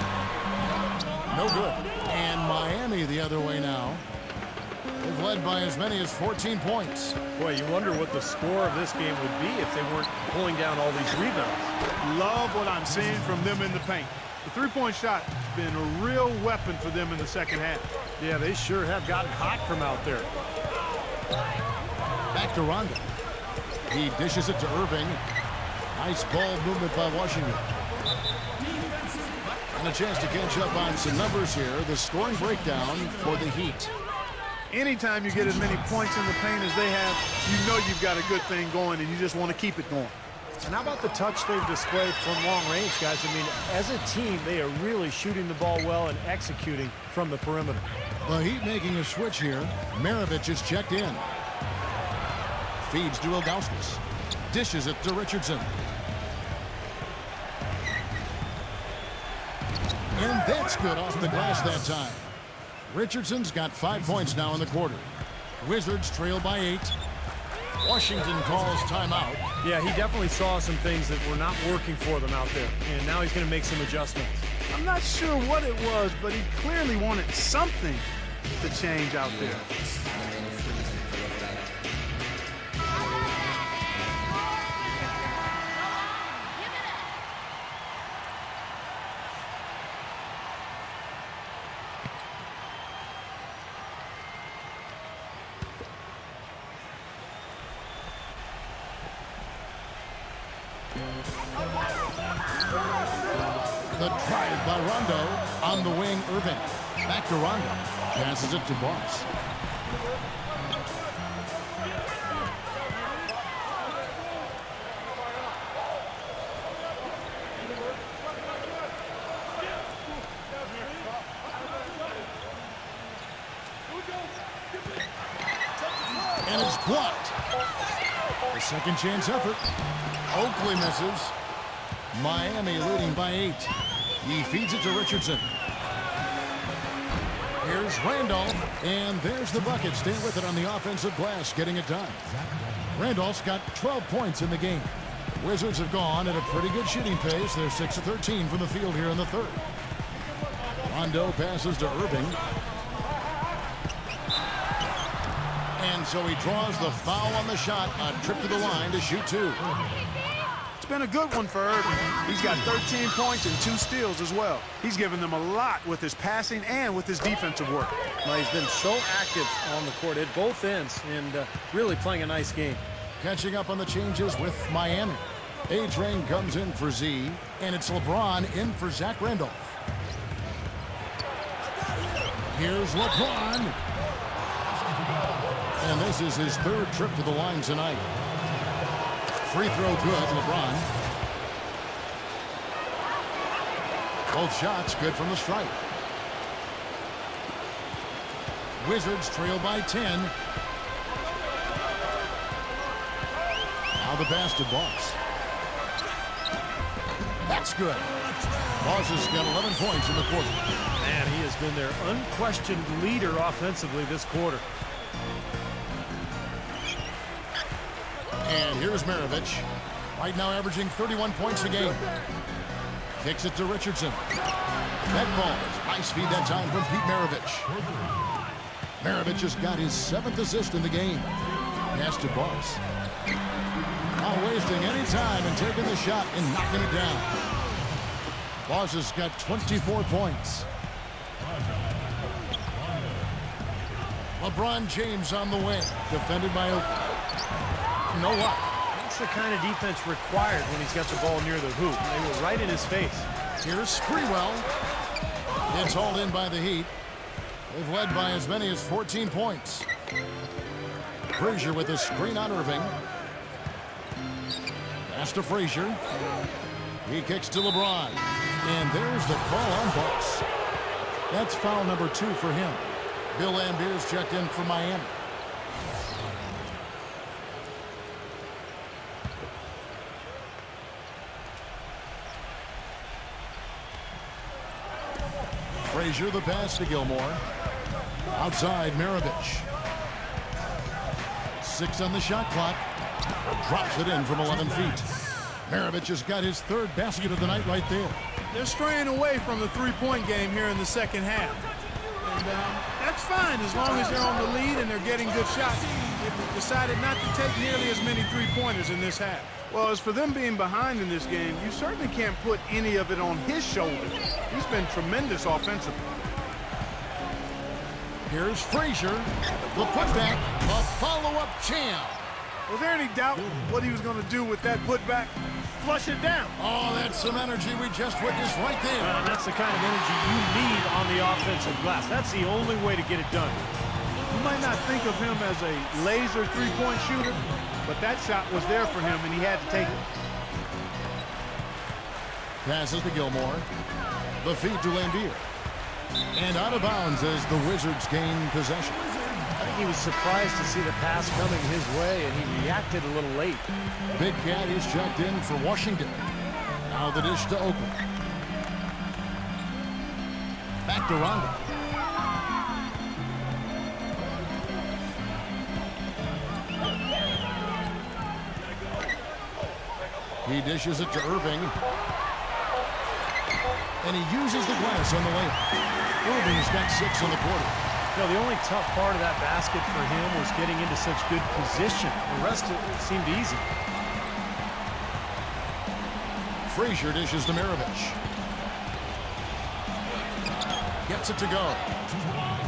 No good. And Miami the other way now. They've led by as many as 14 points. Boy, you wonder what the score of this game would be if they weren't pulling down all these rebounds. Love what I'm seeing from them in the paint. The three-point shot has been a real weapon for them in the second half. Yeah, they sure have gotten hot from out there. Back to Rondo. He dishes it to Irving. Nice ball movement by Washington. And a chance to catch up on some numbers here. The scoring breakdown for the Heat. Anytime you get as many points in the paint as they have, you know you've got a good thing going, and you just want to keep it going. And how about the touch they've displayed from long range, guys? I mean, as a team, they are really shooting the ball well and executing from the perimeter. The Heat making a switch here. Maravich is checked in. Feeds to Ilgauskas. Dishes it to Richardson. And that's good off the glass that time. Richardson's got 5 points now in the quarter. Wizards trail by 8. Washington calls timeout. Yeah, he definitely saw some things that were not working for them out there, and now he's going to make some adjustments. I'm not sure what it was, but he clearly wanted something to change out there. The drive by Rondo. On the wing, Irving. Back to Rondo. Passes it to Boss. And it's blocked. A second chance effort. Oakley misses. Miami leading by 8. He feeds it to Richardson. Here's Randolph, and there's the bucket. Stay with it on the offensive glass, getting it done. Randolph's got 12 points in the game. Wizards have gone at a pretty good shooting pace. They're 6 of 13 from the field here in the third. Rondo passes to Irving. And so he draws the foul on the shot. A trip to the line to shoot 2. It's been a good one for Irving. He's got 13 points and 2 steals as well. He's given them a lot with his passing and with his defensive work. Well, he's been so active on the court at both ends and really playing a nice game. Catching up on the changes with Miami. A-Train comes in for Z, and it's LeBron in for Zach Randolph. Here's LeBron. And this is his 3rd trip to the line tonight. Free throw good, LeBron. Both shots good from the stripe. Wizards trail by 10. Now the pass to Boss. That's good. Boss has got 11 points in the quarter. Man, he has been their unquestioned leader offensively this quarter. And here's Maravich. Right now averaging 31 points a game. Kicks it to Richardson. That falls. Nice feed that time from Pete Maravich. Maravich has got his 7th assist in the game. Pass to Boss. Not wasting any time and taking the shot and knocking it down. Boss has got 24 points. LeBron James on the way. Defended by no luck. That's the kind of defense required when he's got the ball near the hoop. They were right in his face. Here's Sprewell. It's hauled in by the Heat. They've led by as many as 14 points. Frazier with a screen on Irving. Pass to Frazier. He kicks to LeBron. And there's the call on Boss. That's foul number 2 for him. Bill Laimbeer's checked in for Miami. Frazier, the pass to Gilmore. Outside, Maravich. 6 on the shot clock. Drops it in from 11 feet. Maravich has got his 3rd basket of the night right there. They're straying away from the three-point game here in the second half. And that's fine as long as they're on the lead and they're getting good shots. They've decided not to take nearly as many three-pointers in this half. Well, as for them being behind in this game, you certainly can't put any of it on his shoulders. He's been tremendous offensively. Here's Frazier. The putback. A follow-up jam. Was there any doubt what he was going to do with that putback? Flush it down. Oh, that's some energy we just witnessed right there. That's the kind of energy you need on the offensive glass. That's the only way to get it done. You might not think of him as a laser three-point shooter, but that shot was there for him, and he had to take it. Passes to Gilmore. The feed to Laimbeer. And out of bounds as the Wizards gain possession. I think he was surprised to see the pass coming his way, and he reacted a little late. Big Cat is checked in for Washington. Now the dish to Oakland. Back to Rondo. He dishes it to Irving. And he uses the glass on the layup. Irving's got 6 in the quarter. You know, the only tough part of that basket for him was getting into such good position. The rest of it seemed easy. Frazier dishes to Maravich. Gets it to go.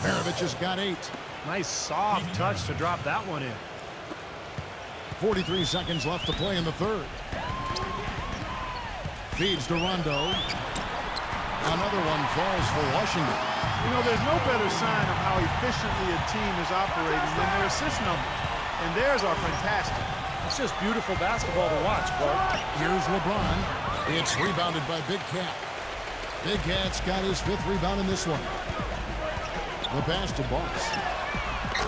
Maravich has got 8. Nice soft touch to drop that one in. 43 seconds left to play in the third. Feeds to Rondo. Another one falls for Washington. You know, there's no better sign of how efficiently a team is operating than their assist numbers. And theirs are fantastic. It's just beautiful basketball to watch, Clark. Here's LeBron. It's rebounded by Big Cat. Big Cat's got his 5th rebound in this one. The pass to Boss.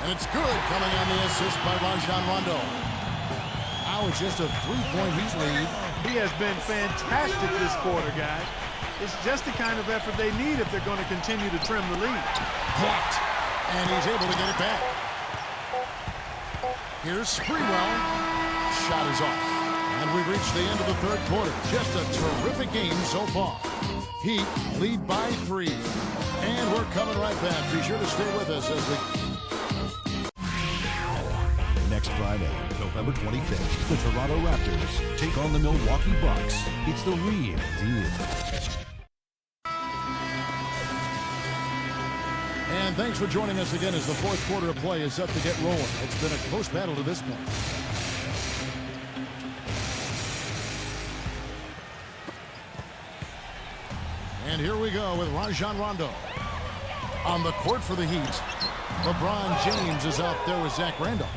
And it's good, coming on the assist by Rajon Rondo. Now it's just a 3-point Heat lead. He has been fantastic this quarter, guys. It's just the kind of effort they need if they're going to continue to trim the lead. Blocked. And he's able to get it back. Here's Sprewell. Shot is off. And we've reached the end of the third quarter. Just a terrific game so far. Heat lead by 3. And we're coming right back. Be sure to stay with us as we... Next Friday, November 25th, the Toronto Raptors take on the Milwaukee Bucks. It's the real deal. And thanks for joining us again as the fourth quarter of play is set to get rolling. It's been a close battle to this point. And here we go with Rajon Rondo. On the court for the Heat, LeBron James is out there with Zach Randolph.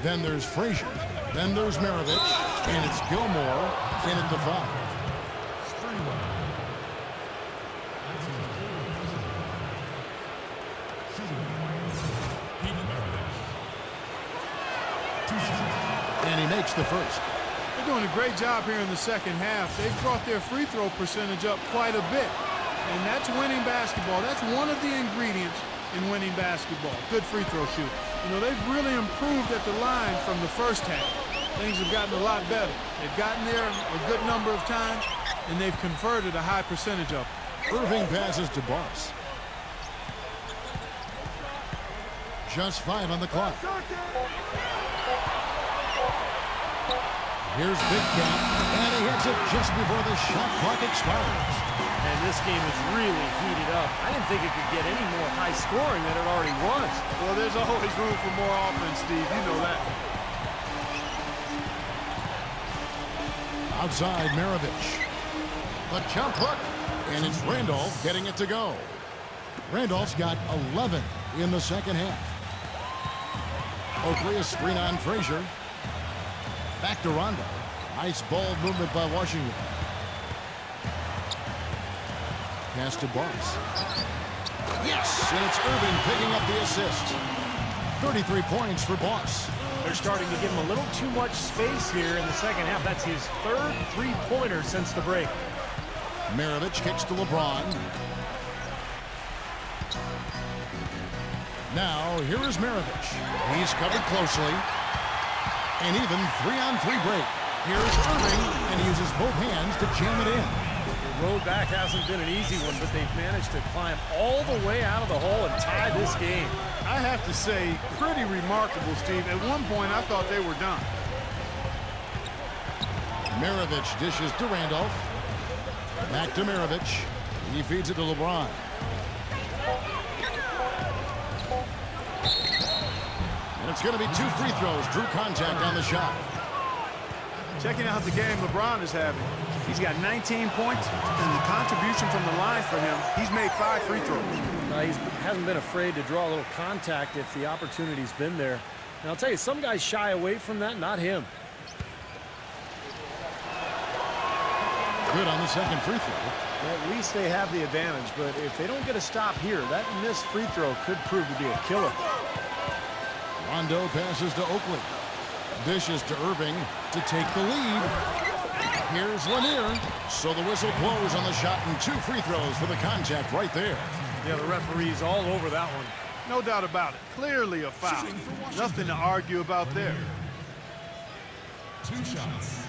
Then there's Frazier. Then there's Maravich. And it's Gilmore in at the 5. And he makes the first. They're doing a great job here in the second half. They've brought their free throw percentage up quite a bit. And that's winning basketball. That's one of the ingredients in winning basketball. Good free throw shoot. You know, they've really improved at the line from the first half. Things have gotten a lot better. They've gotten there a good number of times, and they've converted a high percentage of them. Irving passes to Boss. Just 5 on the clock. Here's Big Cat, and he hits it just before the shot clock expires. And this game is really heated up. I didn't think it could get any more high scoring than it already was. Well, there's always room for more offense, Steve. You know that. Outside, Maravich. The jump hook, and it's Randolph getting it to go. Randolph's got 11 in the second half. Oakley, a screen on Frazier. Back to Rondo. Nice ball movement by Washington. Pass to Boss. Yes, and it's Irving picking up the assist. 33 points for Boss. They're starting to give him a little too much space here in the second half. That's his third three-pointer since the break. Maravich kicks to LeBron. Now, here is Maravich. He's covered closely. And even 3-on-3 break. Here's Irving, and he uses both hands to jam it in. The road back hasn't been an easy one, but they've managed to climb all the way out of the hole and tie this game. I have to say, pretty remarkable, Steve. At one point, I thought they were done. Maravich dishes to Randolph. Back to Maravich. He feeds it to LeBron. And it's going to be 2 free throws. Drew contact on the shot. Checking out the game LeBron is having. He's got 19 points, and the contribution from the line for him, he's made 5 free throws. He hasn't been afraid to draw a little contact if the opportunity's been there. And I'll tell you, some guys shy away from that, not him. Good on the second free throw. Well, at least they have the advantage, but if they don't get a stop here, that missed free throw could prove to be a killer. Rondo passes to Oakley. Dishes to Irving to take the lead. Here's Lanier. So the whistle blows on the shot and 2 free throws for the contact right there. Yeah, the referee's all over that one. No doubt about it. Clearly a foul. Nothing to argue about there. 2 shots.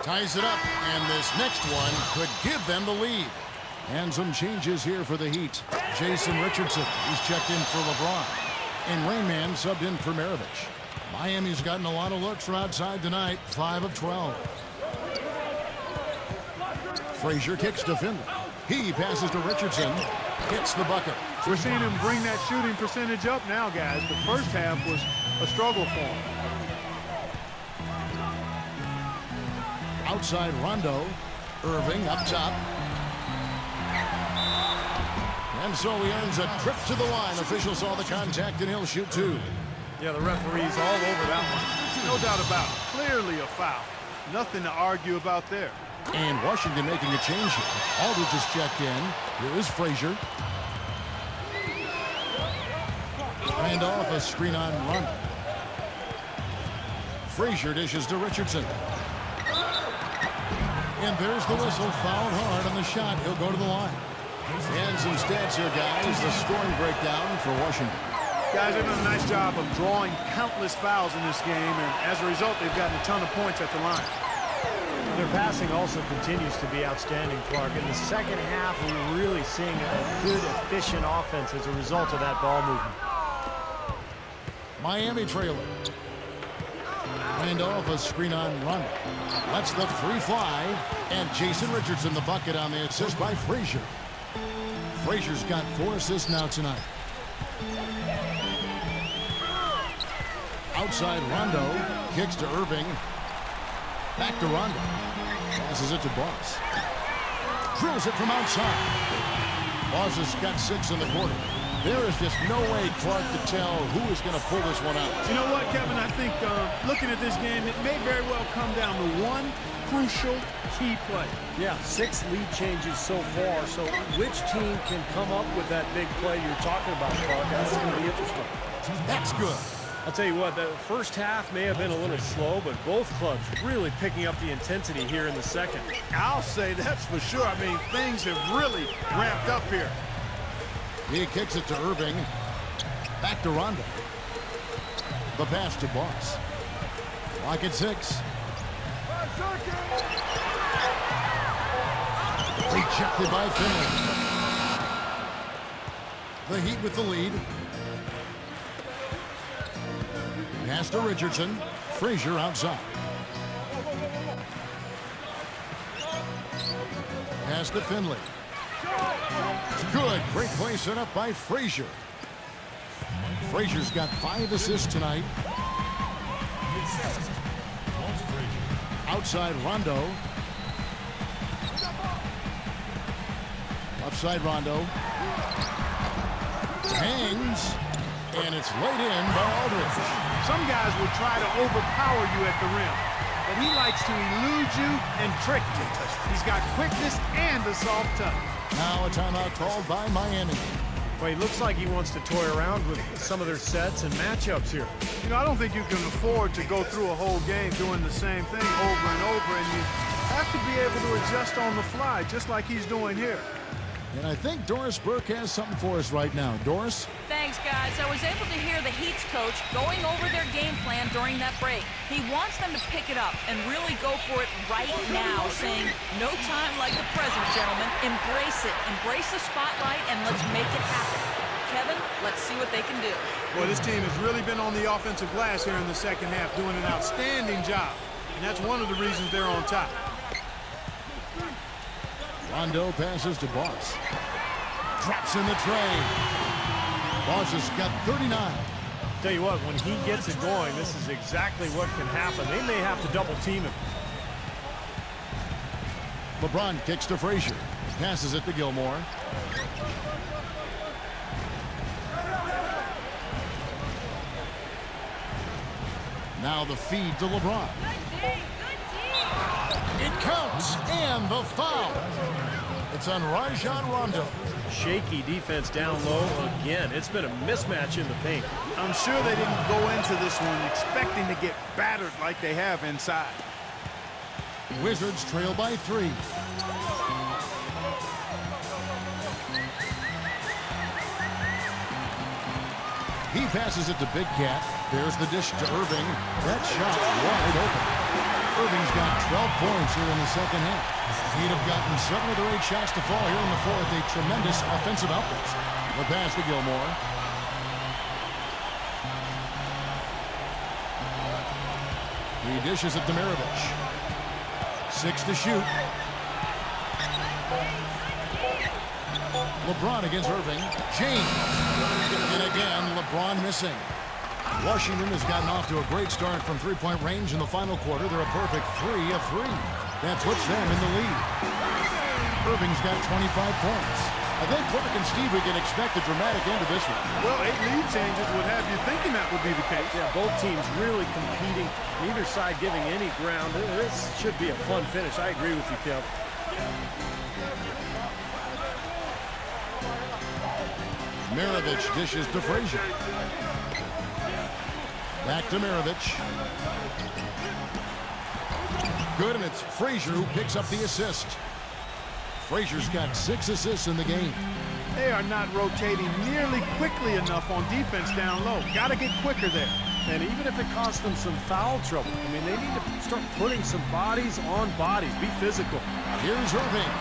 Ties it up, and this next one could give them the lead. And some changes here for the Heat. Jason Richardson, he's checked in for LeBron. And Rainman subbed in for Maravich. Miami's gotten a lot of looks from outside tonight, 5 of 12. Frazier kicks to Finley. He passes to Richardson, hits the bucket. We're seeing him bring that shooting percentage up now, guys. The first half was a struggle for him. Outside Rondo. Irving up top. And so he earns a trip to the line. Official saw the contact, and he'll shoot 2. Yeah, the referee's all over that one. No doubt about it. Clearly a foul. Nothing to argue about there. And Washington making a change here. Aldridge is checked in. Here is Frazier. Randolph, a screen on Rondo. Frazier dishes to Richardson. And there's the whistle. Fouled hard on the shot. He'll go to the line. And some stats here, guys. The scoring breakdown for Washington. Guys, they've done a nice job of drawing countless fouls in this game, and as a result, they've gotten a ton of points at the line. Their passing also continues to be outstanding, Clark. In the second half, we're really seeing a good, efficient offense as a result of that ball movement. Miami trailer. Randolph, a screen on Rondo. Lets the three fly. And Jason Richardson, the bucket on the assist by Frazier. Frazier's got 4 assists now tonight. Outside Rondo. Kicks to Irving. Back to Rondo. Passes it to Boss. Drills it from outside. Boss has got 6 in the quarter. There is just no way, Clark, to tell who is going to pull this one out. You know what, Kevin? I think looking at this game, it may very well come down to one crucial key play. Yeah, 6 lead changes so far. So which team can come up with that big play you're talking about, Clark? That's going to be interesting. That's good. I'll tell you what, the first half may have been a little slow, but both clubs really picking up the intensity here in the second. I'll say that's for sure. I mean, things have really ramped up here. He kicks it to Irving. Back to Rondo. The pass to Boss. Lock at 6. Rejected by Finley. The Heat with the lead. Pass to Richardson. Frazier outside. Pass to Finley. Good. Great play set up by Frazier. Frazier's got 5 assists tonight. Outside Rondo. Left side Rondo. Hangs. And it's laid in by Aldridge. Some guys will try to overpower you at the rim, but he likes to elude you and trick you. He's got quickness and a soft touch. Now a timeout called by Miami. Well, he looks like he wants to toy around with some of their sets and matchups here. You know, I don't think you can afford to go through a whole game doing the same thing over and over, and you have to be able to adjust on the fly, just like he's doing here. And I think Doris Burke has something for us right now. Doris? Thanks, guys. I was able to hear the Heat's coach going over their game plan during that break. He wants them to pick it up and really go for it right now, saying, no time like the present, gentlemen. Embrace it. Embrace the spotlight, and let's make it happen. Kevin, let's see what they can do. Well, this team has really been on the offensive glass here in the second half, doing an outstanding job. And that's one of the reasons they're on top. Rondo passes to Boss. Drops in the tray. Boss has got 39. Tell you what, when he gets it going, this is exactly what can happen. They may have to double team him. LeBron kicks to Frazier. Passes it to Gilmore. Now the feed to LeBron. It counts, and the foul. It's on Rajon Rondo. Shaky defense down low again. It's been a mismatch in the paint. I'm sure they didn't go into this one expecting to get battered like they have inside. Wizards trail by 3. He passes it to Big Cat. There's the dish to Irving. That shot wide open. Irving's got 12 points here in the second half. He'd have gotten 7 of their 8 shots to fall here in the fourth. A tremendous offensive outburst. The pass to Gilmore. He dishes it to Mirovic. 6 to shoot. LeBron against Irving. James. And again, LeBron missing. Washington has gotten off to a great start from three-point range in the final quarter. They're a perfect 3 of 3. That puts them in the lead. Irving's got 25 points. I think Clark and Steve, we can expect a dramatic end to this one. Well, 8 lead changes would have you thinking that would be the case. Yeah, both teams really competing. Neither side giving any ground. This should be a fun finish. I agree with you, Kev. Mirovic dishes to Frazier. Back to Mirovic. good, and it's Frazier who picks up the assist. Frazier's got 6 assists in the game. They are not rotating nearly quickly enough on defense down low. Got to get quicker there. And even if it costs them some foul trouble, I mean, they need to start putting some bodies on bodies. Be physical. Here's Irving.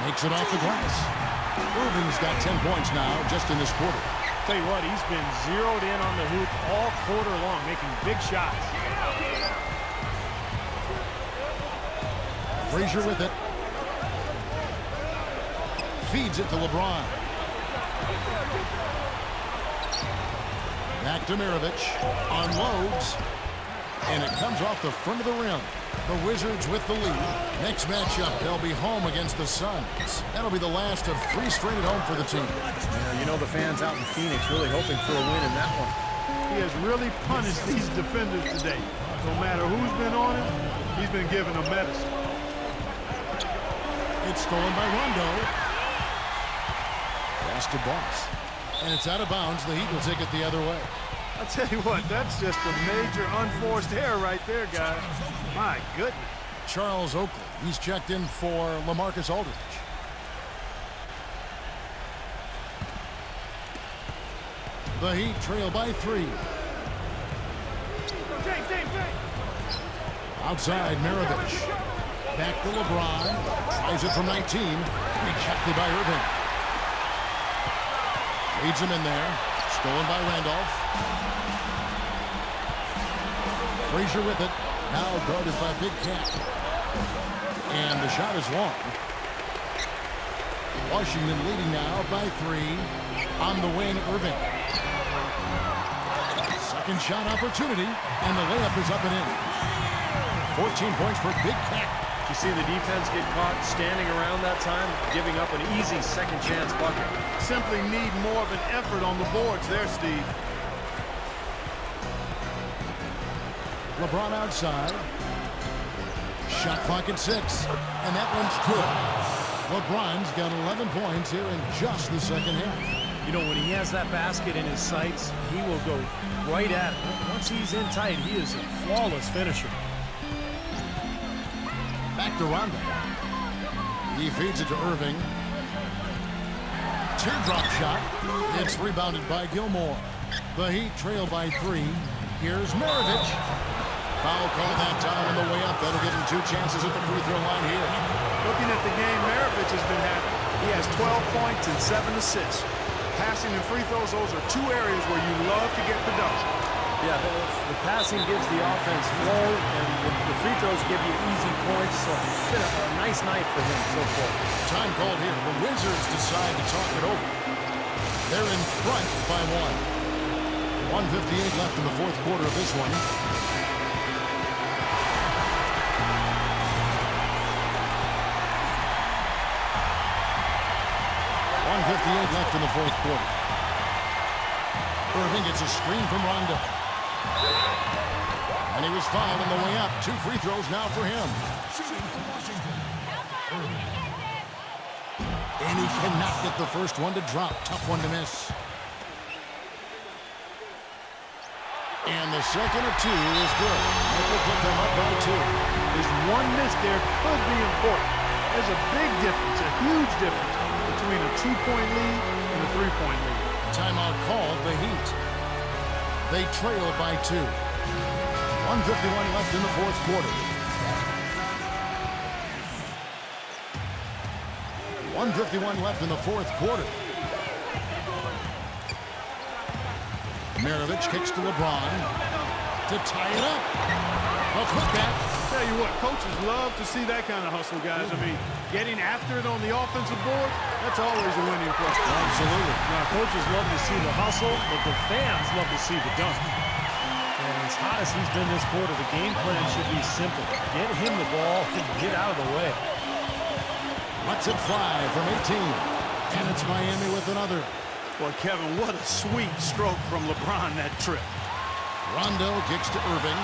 Makes it off the glass. Irving's got 10 points now just in this quarter. Tell you what, he's been zeroed in on the hoop all quarter long, making big shots. Frazier with it. Feeds it to LeBron. Back to Maravich. Unloads. And it comes off the front of the rim. The Wizards with the lead. Next matchup, they'll be home against the Suns. That'll be the last of 3 straight at home for the team. Yeah, you know the fans out in Phoenix really hoping for a win in that one. He has really punished these defenders today. No matter who's been on him, he's been giving them medicine. It's stolen by Rondo. Pass to Boss. And it's out of bounds. The Heat will take it the other way. I tell you what, that's just a major unforced error right there, guys. My goodness. Charles Oakley. He's checked in for LaMarcus Aldridge. The Heat trail by 3. Outside, Maravich. Back to LeBron. Tries it from 19. Rejected by Irving. Leads him in there. Stolen by Randolph. Frazier with it. Now guarded by Big Cat. And the shot is long. Washington leading now by 3. On the wing, Irving. Second shot opportunity. And the layup is up and in. 14 points for Big Cat. Did you see the defense get caught standing around that time, giving up an easy second chance bucket? Simply need more of an effort on the boards there, Steve. LeBron outside. Shot clock at 6. And that one's good. LeBron's got 11 points here in just the second half. You know, when he has that basket in his sights, he will go right at it. Once he's in tight, he is a flawless finisher. Back to Rondo. He feeds it to Irving. Teardrop shot. It's rebounded by Gilmore. The Heat trail by 3. Here's Maravich. Foul call that time on the way up. That'll give him 2 chances at the free throw line here. Looking at the game Maravich has been having, he has 12 points and 7 assists. Passing and free throws, those are 2 areas where you love to get production. Yeah, the passing gives the offense flow, and the free throws give you easy points, so it's been a nice night for him so far. Time called here. The Wizards decide to talk it over. They're in front by 1. 1:58 left in the fourth quarter of this one. .58 left in the fourth quarter. Irving gets a screen from Rondo. And he was fouled on the way up. 2 free throws now for him. And he cannot get the first one to drop. Tough one to miss. And the second of 2 is good. That will put them up by 2. His one miss there could be important. There's a big difference, a huge difference between a 2-point lead and a 3-point lead. Timeout called the Heat. They trail by 2. 1:51 left in the fourth quarter. 1:51 left in the fourth quarter. Maravich kicks to LeBron to tie it up. A putback. Tell you what, coaches love to see that kind of hustle, guys. I mean, getting after it on the offensive board, that's always a winning play. Absolutely. Now, coaches love to see the hustle, but the fans love to see the dunk. And as hot as he's been this quarter, the game plan should be simple. Get him the ball and get out of the way. Lets it fly from 18. And it's Miami with another. Boy, Kevin, what a sweet stroke from LeBron that trip. Rondo kicks to Irving.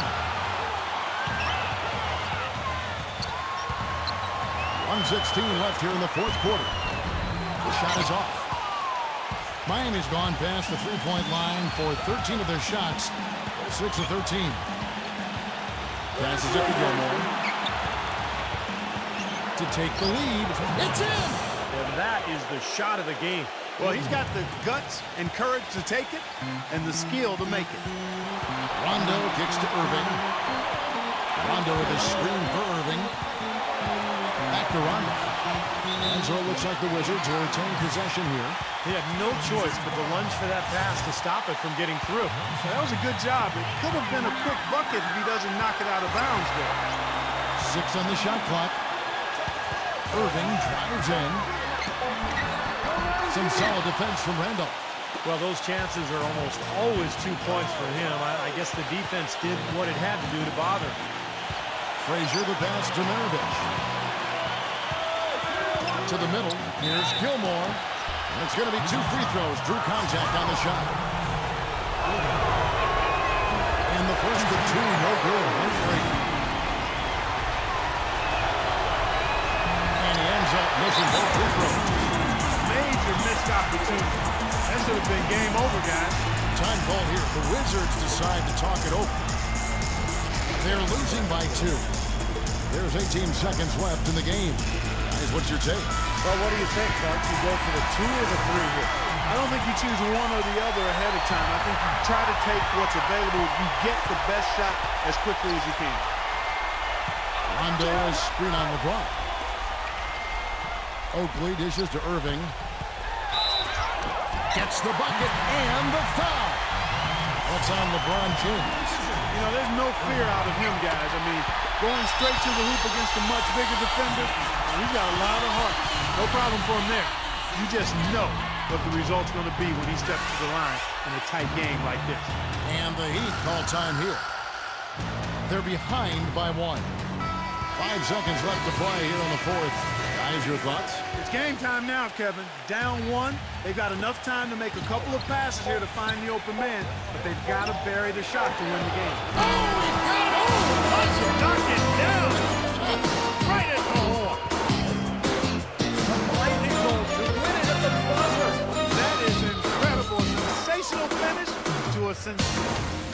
1:16 left here in the fourth quarter. The shot is off. Miami's gone past the three-point line for 13 of their shots. 6 of 13. Passes it to Gilmore. To take the lead. It's in! And that is the shot of the game. Well, he's got the guts and courage to take it and the skill to make it. Rondo kicks to Irving. Rondo with a screen for Irving. Back to Rondo. And so it looks like the Wizards will retain possession here. He had no choice but to lunge for that pass to stop it from getting through. So that was a good job. It could have been a quick bucket if he doesn't knock it out of bounds there. 6 on the shot clock. Irving drives in. Some solid defense from Randolph. Well, those chances are almost always 2 points for him. I guess the defense did what it had to do to bother him. Frazier the pass to Maravich. To the middle. Here's Gilmore. And it's going to be 2 free throws. Drew contact on the shot. And the first of 2, no good. No free. And he ends up missing both free throws. Major missed opportunity. That should have been game over, guys. Time call here. The Wizards decide to talk it over. They're losing by 2. There's 18 seconds left in the game. Guys, what's your take? Well, what do you think, Clark? You go for the 2 or the 3 here? I don't think you choose one or the other ahead of time. I think you try to take what's available. You get the best shot as quickly as you can. Rondo is screen on LeBron. Oakley dishes to Irving. Gets the bucket and the foul. That's on LeBron James. You know, there's no fear out of him, guys. I mean, going straight to the hoop against a much bigger defender, he's got a lot of heart. No problem for him there. You just know what the result's going to be when he steps to the line in a tight game like this. And the Heat call time here. They're behind by 1. 5 seconds left to play here on the 4th. Guys, your thoughts? It's game time now, Kevin. Down 1. They've got enough time to make a couple of passes here to find the open man, but they've got to bury the shot to win the game. Oh, he got it! Oh, Knock it down! Right at the horn! The Lightning goal to win it at the buzzer! That is incredible. A sensational finish to a sensational.